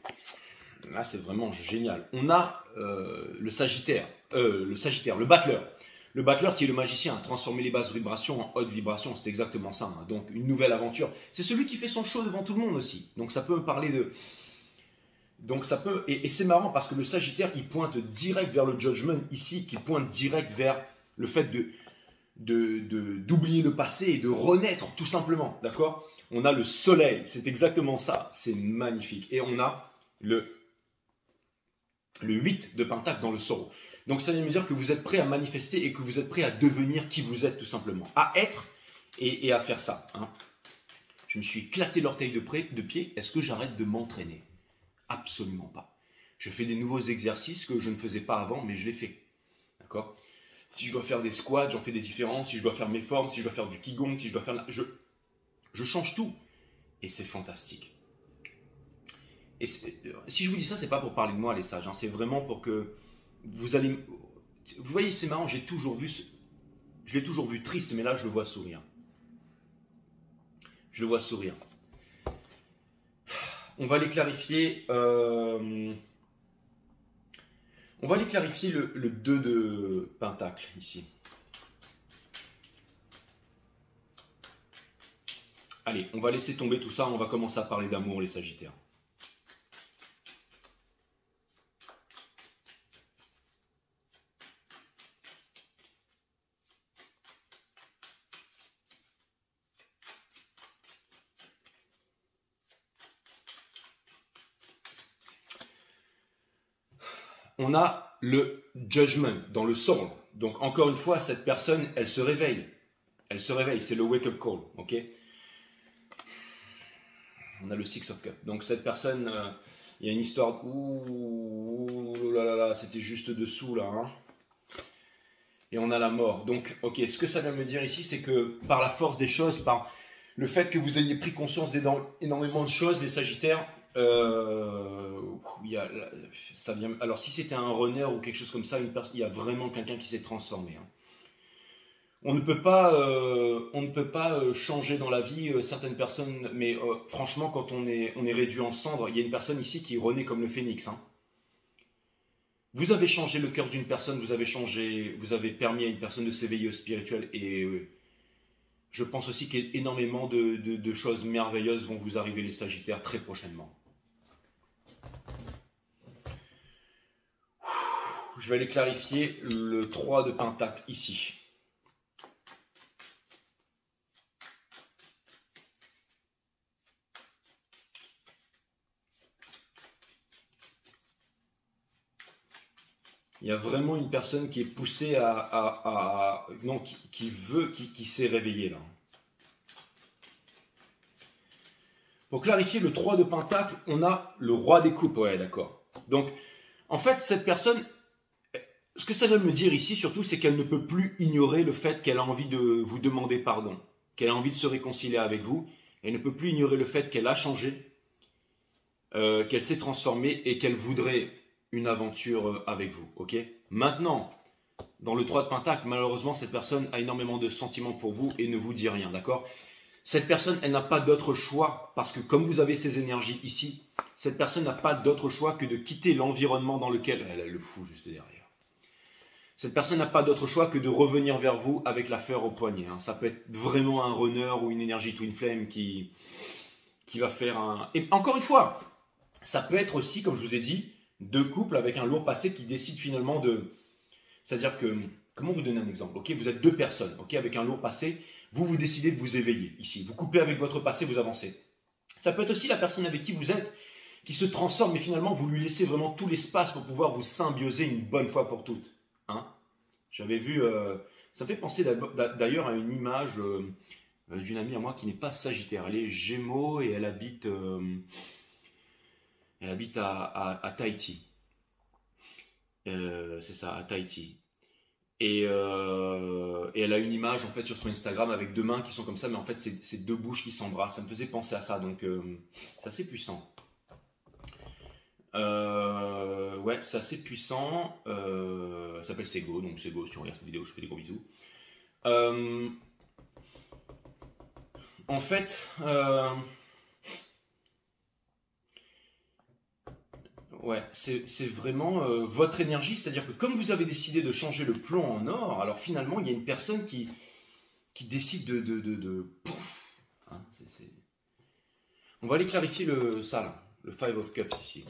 Là c'est vraiment génial. On a le Sagittaire, le battleur. Le battleur qui est le magicien, transformer les basses vibrations en hautes vibrations, c'est exactement ça. Hein. Donc une nouvelle aventure. C'est celui qui fait son show devant tout le monde aussi. Donc ça peut me parler de... Donc ça peut... Et c'est marrant parce que le Sagittaire, il pointe direct vers le judgment ici, qui pointe direct vers le fait d'oublier le passé et de renaître tout simplement, d'accord? On a le soleil, c'est exactement ça, c'est magnifique. Et on a le 8 de Pentacle dans le sorrow. Donc ça vient me dire que vous êtes prêt à manifester et que vous êtes prêt à devenir qui vous êtes tout simplement. À être et à faire ça. Hein. Je me suis éclaté l'orteil de pied, est-ce que j'arrête de m'entraîner? Absolument pas. Je fais des nouveaux exercices que je ne faisais pas avant, mais je les fais. D'accord? Si je dois faire des squats, j'en fais des différents. Si je dois faire mes formes, si je dois faire du Qigong, si je dois faire... Je change tout. Et c'est fantastique. Et si je vous dis ça, c'est pas pour parler de moi, les sages. Hein, c'est vraiment pour que vous allez... Vous voyez, c'est marrant, je l'ai toujours vu triste, mais là, je le vois sourire. Je le vois sourire. On va aller clarifier... On va aller clarifier le 2 de Pentacle, ici. Allez, on va laisser tomber tout ça, on va commencer à parler d'amour, les Sagittaires. On a le judgment dans le soul. Donc encore une fois, cette personne, elle se réveille. Elle se réveille, c'est le wake-up call. Ok. On a le Six of Cups. Donc cette personne, il y a une histoire... Ouh là là là, c'était juste dessous là. Hein. Et on a la mort. Donc, ok, ce que ça vient me dire ici, c'est que par la force des choses, par le fait que vous ayez pris conscience d'énormément de choses, les Sagittaires... ça vient, alors si c'était un runner ou quelque chose comme ça, il y a vraiment quelqu'un qui s'est transformé. Hein. On ne peut pas changer dans la vie certaines personnes, mais franchement, quand on est réduit en cendres, il y a une personne ici qui renaît comme le phénix. Hein. Vous avez changé le cœur d'une personne, vous avez permis à une personne de s'éveiller au spirituel, et je pense aussi qu'énormément de choses merveilleuses vont vous arriver, les Sagittaires, très prochainement. Je vais aller clarifier le 3 de Pentacle ici. Il y a vraiment une personne qui est poussée qui s'est réveillée là. Pour clarifier le 3 de Pentacle, on a le roi des coupes. Ouais, d'accord. Donc, en fait, cette personne... Ce que ça veut me dire ici, surtout, c'est qu'elle ne peut plus ignorer le fait qu'elle a envie de vous demander pardon, qu'elle a envie de se réconcilier avec vous. Elle ne peut plus ignorer le fait qu'elle a changé, qu'elle s'est transformée et qu'elle voudrait une aventure avec vous. Ok. Maintenant, dans le 3 de Pentacle, malheureusement, cette personne a énormément de sentiments pour vous et ne vous dit rien. D'accord. Cette personne, elle n'a pas d'autre choix, parce que comme vous avez ces énergies ici, cette personne n'a pas d'autre choix que de quitter l'environnement dans lequel... Elle a le fou juste derrière. Cette personne n'a pas d'autre choix que de revenir vers vous avec la fleur au poignet. Hein. Ça peut être vraiment un runner ou une énergie twin flame qui va faire un... Et encore une fois, ça peut être aussi, comme je vous ai dit, deux couples avec un lourd passé qui décident finalement de... C'est-à-dire que... Comment vous donner un exemple? Ok, vous êtes deux personnes, ok, avec un lourd passé, vous décidez de vous éveiller ici. Vous coupez avec votre passé, vous avancez. Ça peut être aussi la personne avec qui vous êtes, qui se transforme, mais finalement, vous lui laissez vraiment tout l'espace pour pouvoir vous symbioser une bonne fois pour toutes. Hein? J'avais vu... ça fait penser d'ailleurs à une image d'une amie à moi qui n'est pas sagittaire. Elle est Gémeaux et elle habite à Tahiti. C'est ça, à Tahiti. Et elle a une image en fait sur son Instagram avec deux mains qui sont comme ça, mais en fait c'est deux bouches qui s'embrassent. Ça me faisait penser à ça, donc c'est assez puissant. Ouais, c'est assez puissant. Elle s'appelle Sego, donc Sego, si tu regardes cette vidéo, je fais des gros bisous. En fait, ouais, c'est vraiment votre énergie, c'est-à-dire que comme vous avez décidé de changer le plomb en or, alors finalement il y a une personne qui décide de pouf, hein, On va aller clarifier ça là, le Five of Cups ici.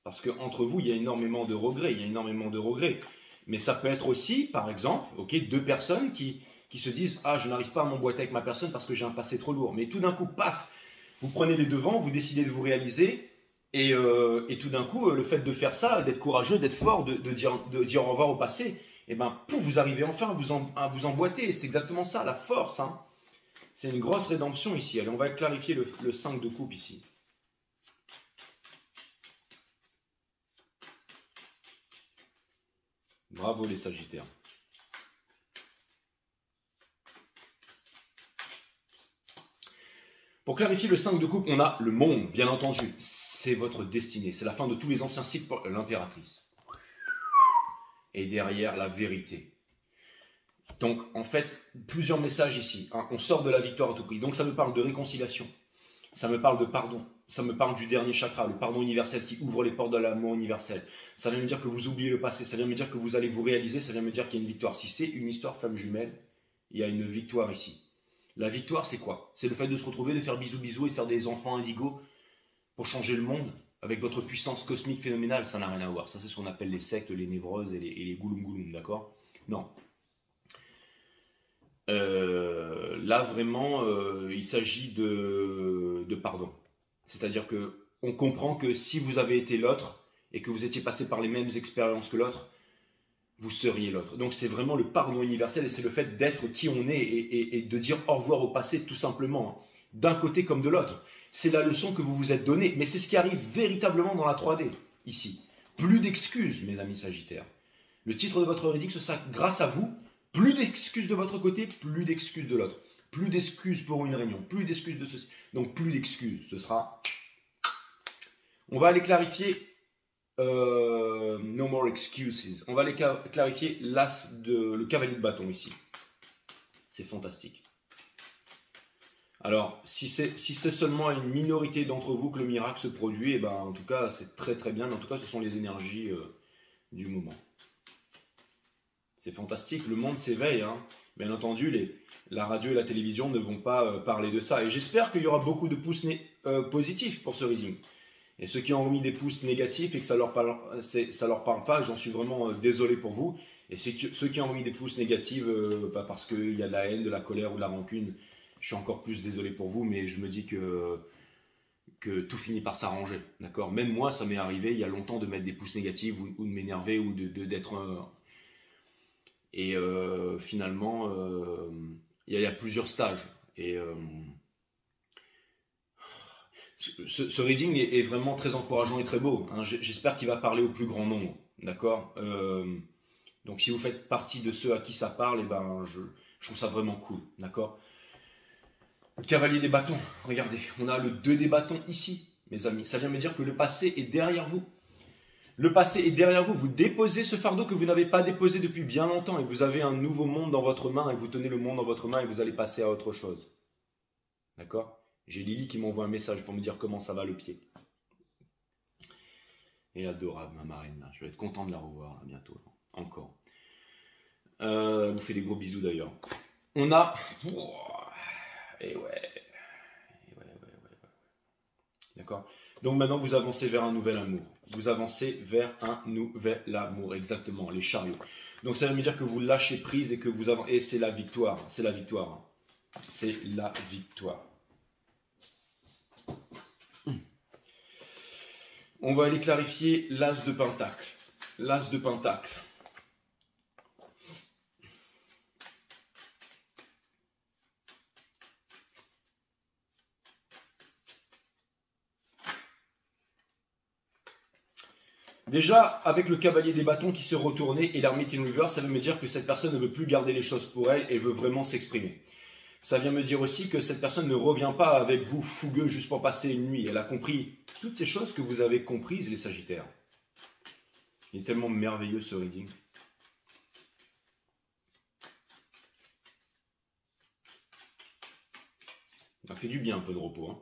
Parce qu'entre vous, il y a énormément de regrets, Mais ça peut être aussi, par exemple, okay, deux personnes qui se disent « Ah, je n'arrive pas à m'emboîter avec ma personne parce que j'ai un passé trop lourd. » Mais tout d'un coup, paf, vous prenez les devants, vous décidez de vous réaliser. Et tout d'un coup, le fait de faire ça, d'être courageux, d'être fort, de dire au revoir au passé, et ben, pouf, vous arrivez enfin à vous emboîter. C'est exactement ça, la force. Hein. C'est une grosse rédemption ici. Allez, on va clarifier le 5 de coupe ici. Bravo les Sagittaires. Pour clarifier le 5 de coupe, on a le monde, bien entendu. C'est votre destinée. C'est la fin de tous les anciens cycles pour l'impératrice. Et derrière, la vérité. Donc, en fait, plusieurs messages ici. Hein. On sort de la victoire à tout prix. Donc, ça me parle de réconciliation. Ça me parle de pardon. Ça me parle du dernier chakra, le pardon universel qui ouvre les portes de l'amour universel. Ça vient me dire que vous oubliez le passé. Ça vient me dire que vous allez vous réaliser. Ça vient me dire qu'il y a une victoire. Si c'est une histoire femme jumelle, il y a une victoire ici. La victoire, c'est quoi? C'est le fait de se retrouver, de faire bisous bisous et de faire des enfants indigos pour changer le monde avec votre puissance cosmique phénoménale. Ça n'a rien à voir. Ça, c'est ce qu'on appelle les sectes, les névreuses et les gouloum gouloum, d'accord? Non. Là, vraiment, il s'agit de pardon. C'est-à-dire que on comprend que si vous avez été l'autre et que vous étiez passé par les mêmes expériences que l'autre, vous seriez l'autre. Donc c'est vraiment le pardon universel et c'est le fait d'être qui on est et de dire au revoir au passé tout simplement, hein, d'un côté comme de l'autre. C'est la leçon que vous vous êtes donnée, mais c'est ce qui arrive véritablement dans la 3D, ici. Plus d'excuses, mes amis Sagittaires. Le titre de votre reading, c'est ça, grâce à vous, plus d'excuses de votre côté, plus d'excuses de l'autre. Plus d'excuses pour une réunion, plus d'excuses de ceci. Donc plus d'excuses, ce sera... On va aller clarifier... no more excuses. On va aller clarifier le cavalier de bâton ici. C'est fantastique. Alors, si c'est seulement une minorité d'entre vous que le miracle se produit, et ben, en tout cas, c'est très très bien. Mais en tout cas, ce sont les énergies du moment. C'est fantastique. Le monde s'éveille. Hein. Bien entendu, la radio et la télévision ne vont pas parler de ça. Et j'espère qu'il y aura beaucoup de pouces positifs pour ce reading. Et ceux qui ont remis des pouces négatifs et que ça leur parle pas, j'en suis vraiment désolé pour vous. Et ceux qui ont remis des pouces négatifs parce qu'il y a de la haine, de la colère ou de la rancune, je suis encore plus désolé pour vous, mais je me dis que tout finit par s'arranger. D'accord? Même moi, ça m'est arrivé il y a longtemps de mettre des pouces négatifs ou de m'énerver ou d'être... Et finalement, il y a plusieurs stages. Et... Ce reading est vraiment très encourageant et très beau. Hein. J'espère qu'il va parler au plus grand nombre. D'accord? Donc si vous faites partie de ceux à qui ça parle, eh ben, je trouve ça vraiment cool. D'accord? Le cavalier des bâtons. Regardez, on a le 2 des bâtons ici, mes amis. Ça vient me dire que le passé est derrière vous. Le passé est derrière vous. Vous déposez ce fardeau que vous n'avez pas déposé depuis bien longtemps et vous avez un nouveau monde dans votre main et vous tenez le monde dans votre main et vous allez passer à autre chose. D'accord? J'ai Lily qui m'envoie un message pour me dire comment ça va le pied. Elle est adorable, ma marraine. Là. Je vais être content de la revoir là, bientôt. Encore. Elle vous fait des gros bisous d'ailleurs. On a... Et ouais. D'accord? Donc maintenant, vous avancez vers un nouvel amour. Vous avancez vers un nouvel amour, exactement, les chariots. Donc ça veut dire que vous lâchez prise et que vous avancez. Et c'est la victoire, c'est la victoire. C'est la victoire. On va aller clarifier l'as de pentacle. L'as de pentacle. Déjà, avec le cavalier des bâtons qui se retournait et l'Hermite in Reverse, ça veut me dire que cette personne ne veut plus garder les choses pour elle et veut vraiment s'exprimer. Ça vient me dire aussi que cette personne ne revient pas avec vous fougueux juste pour passer une nuit. Elle a compris toutes ces choses que vous avez comprises, les Sagittaires. Il est tellement merveilleux ce reading. Ça fait du bien un peu de repos. Hein.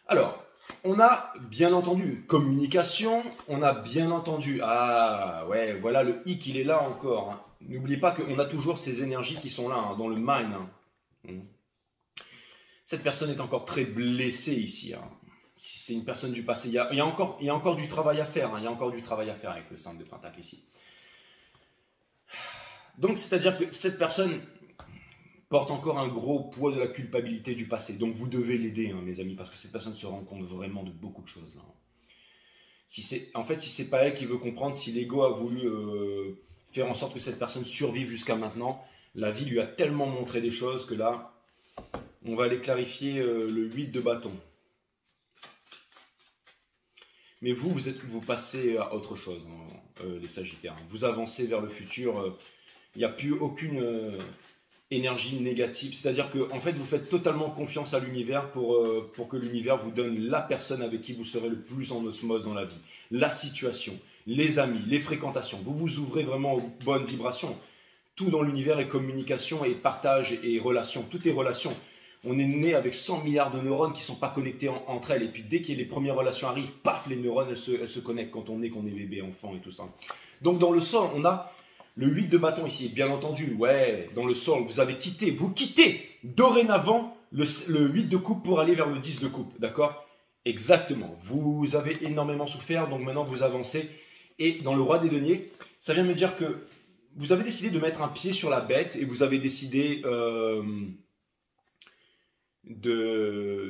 Alors, on a bien entendu communication, on a bien entendu, ah ouais, voilà le hic, il est là encore. Hein. N'oubliez pas qu'on a toujours ces énergies qui sont là, hein, dans le mind. Hein. Cette personne est encore très blessée ici. Hein. C'est une personne du passé. Il y a encore du travail à faire. Hein. Il y a encore du travail à faire avec le 5 de Pentacle ici. Donc, c'est-à-dire que cette personne porte encore un gros poids de la culpabilité du passé. Donc, vous devez l'aider, hein, mes amis, parce que cette personne se rend compte vraiment de beaucoup de choses. Là. En fait, si c'est pas elle qui veut comprendre, si l'ego a voulu faire en sorte que cette personne survive jusqu'à maintenant, la vie lui a tellement montré des choses que là, on va aller clarifier le 8 de bâton. Mais vous passez à autre chose, hein, les Sagittaires. Vous avancez vers le futur. Il n'y a plus aucune énergie négative. C'est-à-dire que en fait, vous faites totalement confiance à l'univers pour que l'univers vous donne la personne avec qui vous serez le plus en osmose dans la vie. La situation, les amis, les fréquentations. Vous vous ouvrez vraiment aux bonnes vibrations. Tout dans l'univers est communication et partage et relation. Tout est relation. On est né avec 100 milliards de neurones qui ne sont pas connectés entre elles. Et puis dès que les premières relations arrivent, paf, les neurones, elles se connectent quand on est bébé, enfant et tout ça. Donc dans le sol, on a le 8 de bâton ici. Bien entendu, ouais, dans le sol, vous quittez dorénavant le 8 de coupe pour aller vers le 10 de coupe. D'accord? Exactement. Vous avez énormément souffert, donc maintenant vous avancez. Et dans le roi des deniers, ça vient me dire que vous avez décidé de mettre un pied sur la bête et vous avez décidé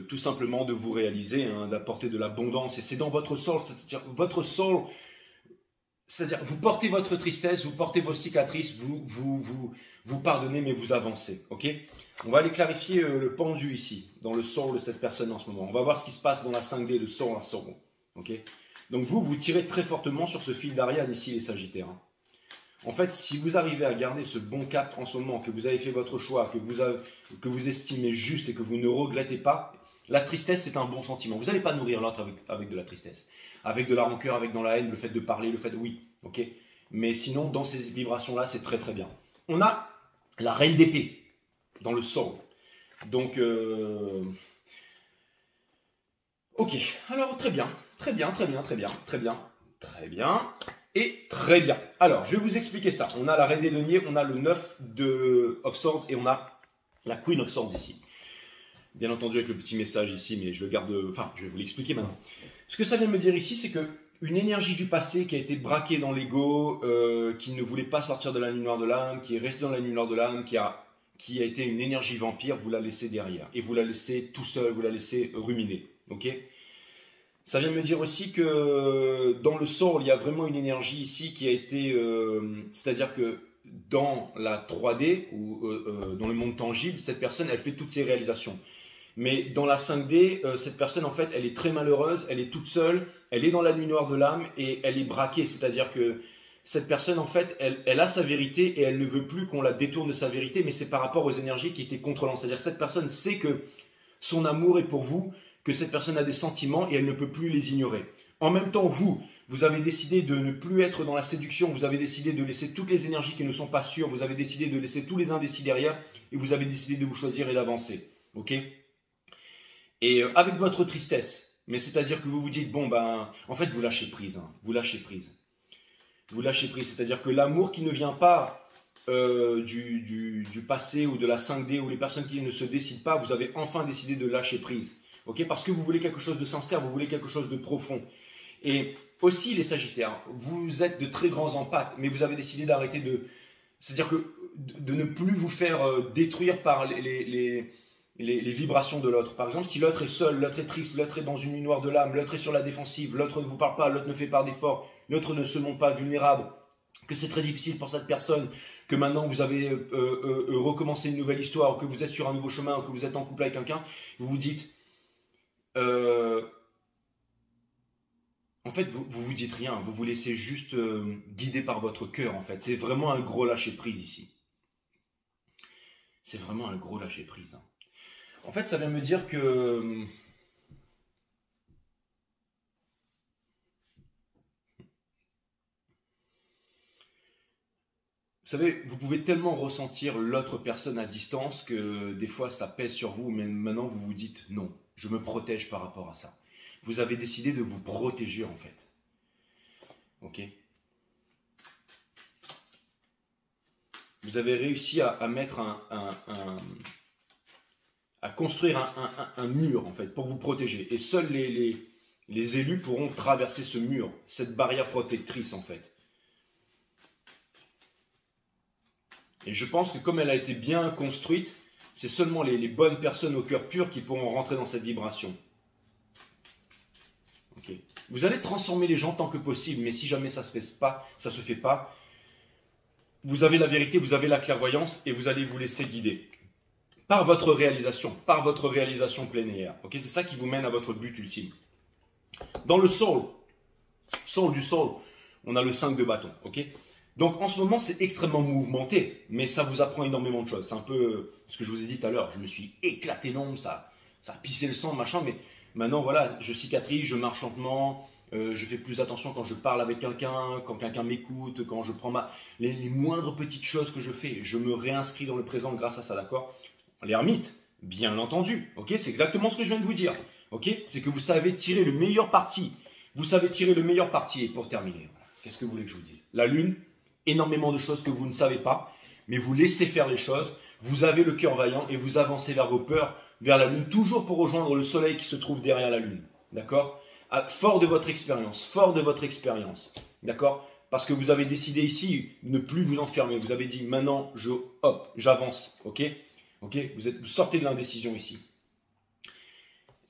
tout simplement de vous réaliser, hein, d'apporter de l'abondance. Et c'est dans votre soul, c'est-à-dire vous portez votre tristesse, vous portez vos cicatrices, vous pardonnez, mais vous avancez. Ok? On va aller clarifier le pendu ici, dans le soul de cette personne en ce moment. On va voir ce qui se passe dans la 5D, le soul à soul. Ok? Donc vous tirez très fortement sur ce fil d'Ariane ici, les Sagittaires. Hein. En fait, si vous arrivez à garder ce bon cap en ce moment, que vous avez fait votre choix, que vous estimez juste et que vous ne regrettez pas, la tristesse, c'est un bon sentiment. Vous n'allez pas nourrir l'autre avec de la tristesse. Avec de la rancœur, avec dans la haine, le fait de parler, le fait de... Oui, ok. Mais sinon, dans ces vibrations-là, c'est très très bien. On a la reine d'épée dans le soul. Donc, ok. Alors, très bien. Très bien, très bien, très bien, très bien, très bien. Et très bien. Alors, je vais vous expliquer ça. On a la reine des deniers, on a le 9 of Swords et on a la Queen of Swords ici. Bien entendu avec le petit message ici, mais je le garde... Enfin, je vais vous l'expliquer maintenant. Ce que ça vient me dire ici, c'est que une énergie du passé qui a été braquée dans l'ego, qui ne voulait pas sortir de la nuit noire de l'âme, qui est restée dans la nuit noire de l'âme, qui a été une énergie vampire, vous la laissez derrière. Et vous la laissez tout seul, vous la laissez ruminer. Ok ? Ça vient me dire aussi que dans le soul, il y a vraiment une énergie ici qui a été... c'est-à-dire que dans la 3D, ou dans le monde tangible, cette personne, elle fait toutes ses réalisations. Mais dans la 5D, cette personne, en fait, elle est très malheureuse, elle est toute seule, elle est dans la nuit noire de l'âme et elle est braquée. C'est-à-dire que cette personne, en fait, elle a sa vérité et elle ne veut plus qu'on la détourne de sa vérité, mais c'est par rapport aux énergies qui étaient contrôlantes. C'est-à-dire que cette personne sait que son amour est pour vous, que cette personne a des sentiments et elle ne peut plus les ignorer. En même temps, vous Vous avez décidé de ne plus être dans la séduction, vous avez décidé de laisser toutes les énergies qui ne sont pas sûres, vous avez décidé de laisser tous les indécis derrière et vous avez décidé de vous choisir et d'avancer. Ok? Et avec votre tristesse, mais c'est-à-dire que vous vous dites, bon ben, en fait vous lâchez prise, hein, vous lâchez prise. Vous lâchez prise, c'est-à-dire que l'amour qui ne vient pas du passé ou de la 5D ou les personnes qui ne se décident pas, vous avez enfin décidé de lâcher prise. Ok? Parce que vous voulez quelque chose de sincère, vous voulez quelque chose de profond. Et aussi les Sagittaires, vous êtes de très grands empathes, mais vous avez décidé d'arrêter de... C'est-à-dire que de ne plus vous faire détruire par les vibrations de l'autre. Par exemple, si l'autre est seul, l'autre est triste, l'autre est dans une nuit noire de l'âme, l'autre est sur la défensive, l'autre ne vous parle pas, l'autre ne fait pas d'efforts, l'autre ne se montre pas vulnérable, que c'est très difficile pour cette personne, que maintenant vous avez recommencé une nouvelle histoire, que vous êtes sur un nouveau chemin, que vous êtes en couple avec quelqu'un, vous vous dites... en fait, vous dites rien, vous vous laissez juste guider par votre cœur, en fait. C'est vraiment un gros lâcher-prise ici. C'est vraiment un gros lâcher-prise. Hein. En fait, ça vient me dire que... Vous savez, vous pouvez tellement ressentir l'autre personne à distance que des fois ça pèse sur vous, mais maintenant vous vous dites non, je me protège par rapport à ça. Vous avez décidé de vous protéger en fait. Ok? Vous avez réussi à mettre à construire un mur en fait pour vous protéger. Et seuls les élus pourront traverser ce mur, cette barrière protectrice en fait. Et je pense que comme elle a été bien construite, c'est seulement les bonnes personnes au cœur pur qui pourront rentrer dans cette vibration. Okay. Vous allez transformer les gens tant que possible, mais si jamais ça se fait pas, vous avez la vérité, vous avez la clairvoyance et vous allez vous laisser guider par votre réalisation plénière. Okay, c'est ça qui vous mène à votre but ultime. Dans le soul du soul, on a le 5 de bâton. Okay. Donc en ce moment, c'est extrêmement mouvementé, mais ça vous apprend énormément de choses. C'est un peu ce que je vous ai dit tout à l'heure. Je me suis éclaté l'ombre, ça a pissé le sang, machin, mais maintenant, voilà, je cicatrise, je marche lentement, je fais plus attention quand je parle avec quelqu'un, quand quelqu'un m'écoute, quand je prends les moindres petites choses que je fais, je me réinscris dans le présent grâce à ça, d'accord? L'ermite, bien entendu, ok? C'est exactement ce que je viens de vous dire, ok? C'est que vous savez tirer le meilleur parti. Vous savez tirer le meilleur parti. Et pour terminer, voilà, qu'est-ce que vous voulez que je vous dise? La lune, énormément de choses que vous ne savez pas, mais vous laissez faire les choses, vous avez le cœur vaillant et vous avancez vers vos peurs, vers la lune, toujours pour rejoindre le soleil qui se trouve derrière la lune. D'accord? Fort de votre expérience. D'accord? Parce que vous avez décidé ici de ne plus vous enfermer. Vous avez dit maintenant, j'avance. Ok? Ok? Vous sortez de l'indécision ici.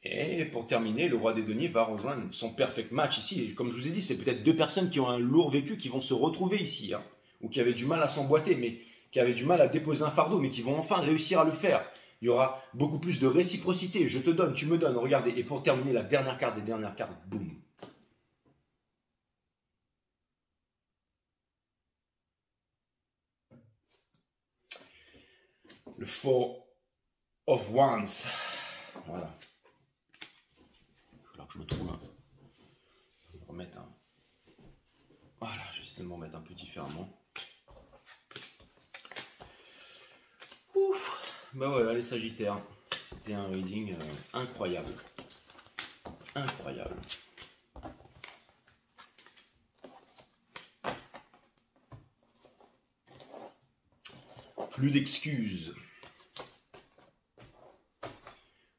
Et pour terminer, le roi des deniers va rejoindre son perfect match ici. Et comme je vous ai dit, c'est peut-être deux personnes qui ont un lourd vécu qui vont se retrouver ici. Hein, ou qui avaient du mal à s'emboîter, mais qui avaient du mal à déposer un fardeau, mais qui vont enfin réussir à le faire. Il y aura beaucoup plus de réciprocité. Je te donne, tu me donnes. Regardez. Et pour terminer, la dernière carte des dernières cartes, boum. Le Four of Wands. Voilà. Alors que je me trouve un... Je vais remettre un... Voilà, j'essaie de me remettre un peu différemment. Ouf. Ben voilà, les Sagittaires. C'était un reading incroyable. Incroyable. Plus d'excuses.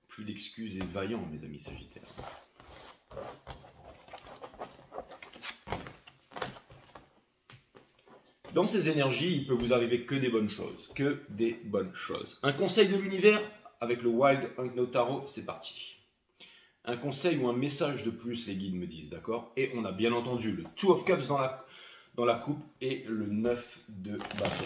Plus d'excuses et vaillants, mes amis Sagittaires. Dans ces énergies, il peut vous arriver que des bonnes choses. Que des bonnes choses. Un conseil de l'univers avec le Wild Unknown Tarot, c'est parti. Un conseil ou un message de plus, les guides me disent, d'accord? Et on a bien entendu le Two of Cups dans la coupe et le 9 de bâton.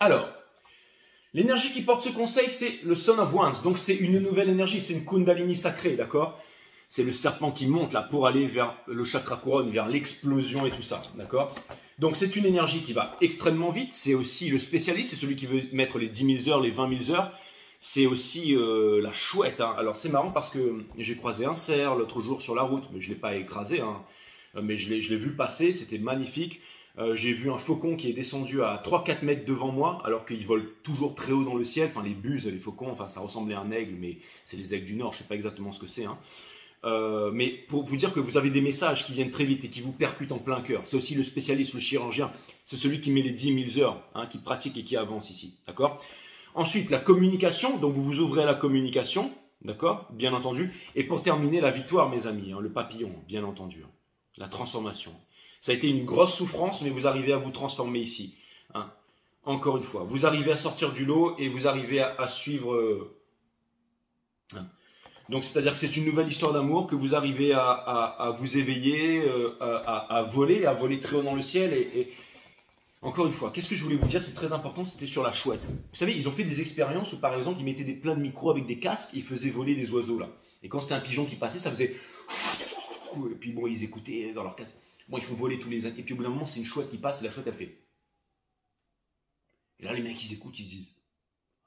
Alors, L'énergie qui porte ce conseil, c'est le Son of Wands. Donc c'est une nouvelle énergie, c'est une Kundalini sacrée, d'accord? C'est le serpent qui monte là pour aller vers le chakra couronne, vers l'explosion et tout ça, d'accord? Donc c'est une énergie qui va extrêmement vite. C'est aussi le spécialiste, c'est celui qui veut mettre les 10 000 heures, les 20 000 heures. C'est aussi la chouette, hein. Alors c'est marrant parce que j'ai croisé un cerf l'autre jour sur la route, mais je ne l'ai pas écrasé, hein. Mais je l'ai vu passer, c'était magnifique. J'ai vu un faucon qui est descendu à 3-4 mètres devant moi, alors qu'ils volent toujours très haut dans le ciel. Enfin, les buses, les faucons, enfin, ça ressemblait à un aigle, mais c'est les aigles du Nord, je ne sais pas exactement ce que c'est, hein. Mais pour vous dire que vous avez des messages qui viennent très vite et qui vous percutent en plein cœur. C'est aussi le spécialiste, le chirurgien. C'est celui qui met les 10 000 heures, hein, qui pratique et qui avance ici, d'accord? Ensuite, la communication. Donc, vous vous ouvrez à la communication, d'accord? Bien entendu. Et pour terminer, la victoire, mes amis, hein, le papillon, bien entendu. Hein, la transformation. Ça a été une grosse souffrance, mais vous arrivez à vous transformer ici. Hein. Encore une fois, vous arrivez à sortir du lot et vous arrivez à suivre... Hein. Donc, c'est-à-dire que c'est une nouvelle histoire d'amour, que vous arrivez à vous éveiller, à voler très haut dans le ciel. Et encore une fois, qu'est-ce que je voulais vous dire? C'est très important, c'était sur la chouette. Vous savez, ils ont fait des expériences où, par exemple, ils mettaient plein de micros avec des casques et ils faisaient voler les oiseaux, là. Et quand c'était un pigeon qui passait, ça faisait... Et puis bon, ils écoutaient dans leur casque. Bon, il faut voler tous les... Et puis au bout d'un moment, c'est une chouette qui passe et la chouette, elle fait... Et là, les mecs, ils écoutent, ils se disent...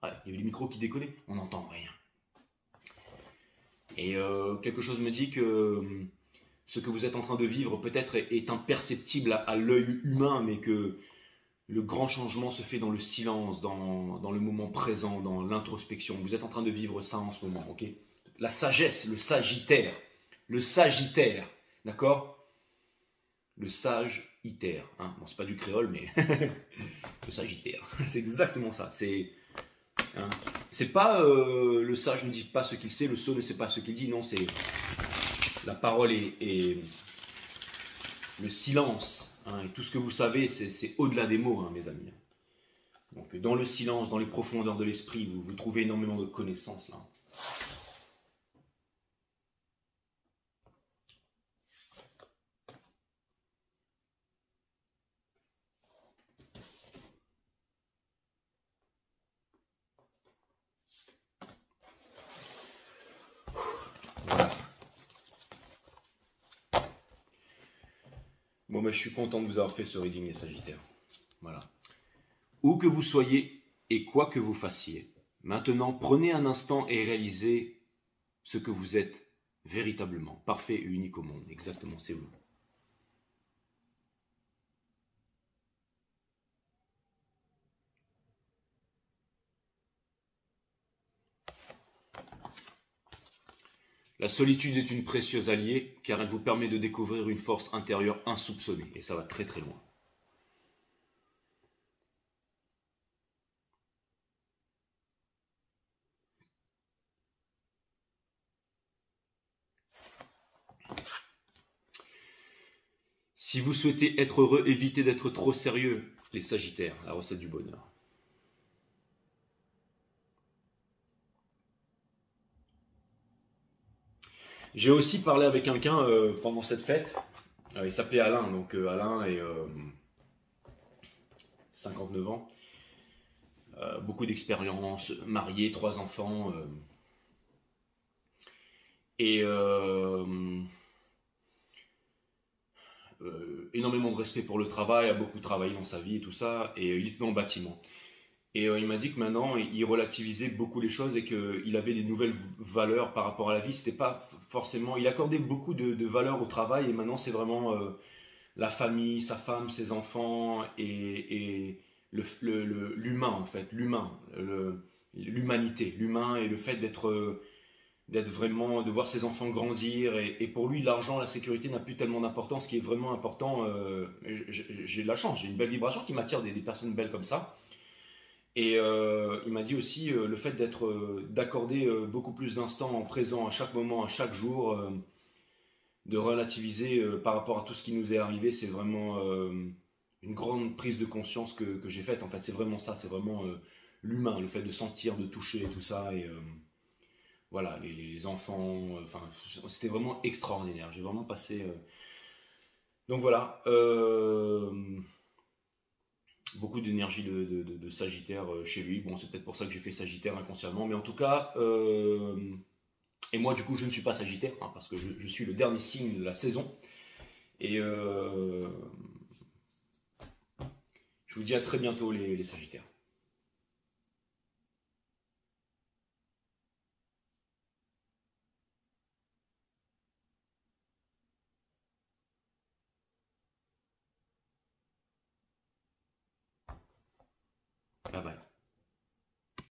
Ouais, il y avait les micros qui déconnaient, on n'entend rien. Et quelque chose me dit que ce que vous êtes en train de vivre peut-être est imperceptible à l'œil humain, mais que le grand changement se fait dans le silence, dans le moment présent, dans l'introspection. Vous êtes en train de vivre ça en ce moment, ok? La sagesse, le sagittaire, d'accord? Le sagittaire, hein? Bon, c'est pas du créole, mais le sagittaire, c'est exactement ça. Hein, c'est pas le sage ne dit pas ce qu'il sait, le sot ne sait pas ce qu'il dit. Non, c'est la parole et le silence. Hein, et tout ce que vous savez, c'est au-delà des mots, hein, mes amis. Donc, dans le silence, dans les profondeurs de l'esprit, vous trouvez énormément de connaissances là. Bon, ben, je suis content de vous avoir fait ce reading, les Sagittaires. Voilà. Où que vous soyez et quoi que vous fassiez, maintenant prenez un instant et réalisez ce que vous êtes véritablement, parfait et unique au monde. Exactement, c'est vous. La solitude est une précieuse alliée car elle vous permet de découvrir une force intérieure insoupçonnée et ça va très très loin. Si vous souhaitez être heureux, évitez d'être trop sérieux, les Sagittaires, la recette du bonheur. J'ai aussi parlé avec quelqu'un pendant cette fête. Il s'appelait Alain, donc Alain est 59 ans. Beaucoup d'expérience, marié, 3 enfants. Énormément de respect pour le travail, a beaucoup travaillé dans sa vie et tout ça. Et il était dans le bâtiment. Et il m'a dit que maintenant, il relativisait beaucoup les choses et qu'il avait des nouvelles valeurs par rapport à la vie. C'était pas forcément... Il accordait beaucoup de valeurs au travail et maintenant, c'est vraiment la famille, sa femme, ses enfants et l'humain, en fait. L'humanité. L'humain et le fait d'être vraiment... de voir ses enfants grandir. Et pour lui, l'argent, la sécurité n'a plus tellement d'importance. Ce qui est vraiment important, j'ai de la chance. J'ai une belle vibration qui m'attire des personnes belles comme ça. Et il m'a dit aussi le fait d'accorder beaucoup plus d'instants en présent à chaque moment, à chaque jour, de relativiser par rapport à tout ce qui nous est arrivé, c'est vraiment une grande prise de conscience que j'ai faite. En fait, c'est vraiment ça, c'est vraiment l'humain, le fait de sentir, de toucher et tout ça. Et voilà, les enfants, enfin, c'était vraiment extraordinaire. J'ai vraiment passé... Donc voilà. beaucoup d'énergie de Sagittaire chez lui. Bon, c'est peut-être pour ça que j'ai fait Sagittaire inconsciemment, mais en tout cas, et moi du coup je ne suis pas Sagittaire, hein, parce que je suis le dernier signe de la saison. Et je vous dis à très bientôt les Sagittaires.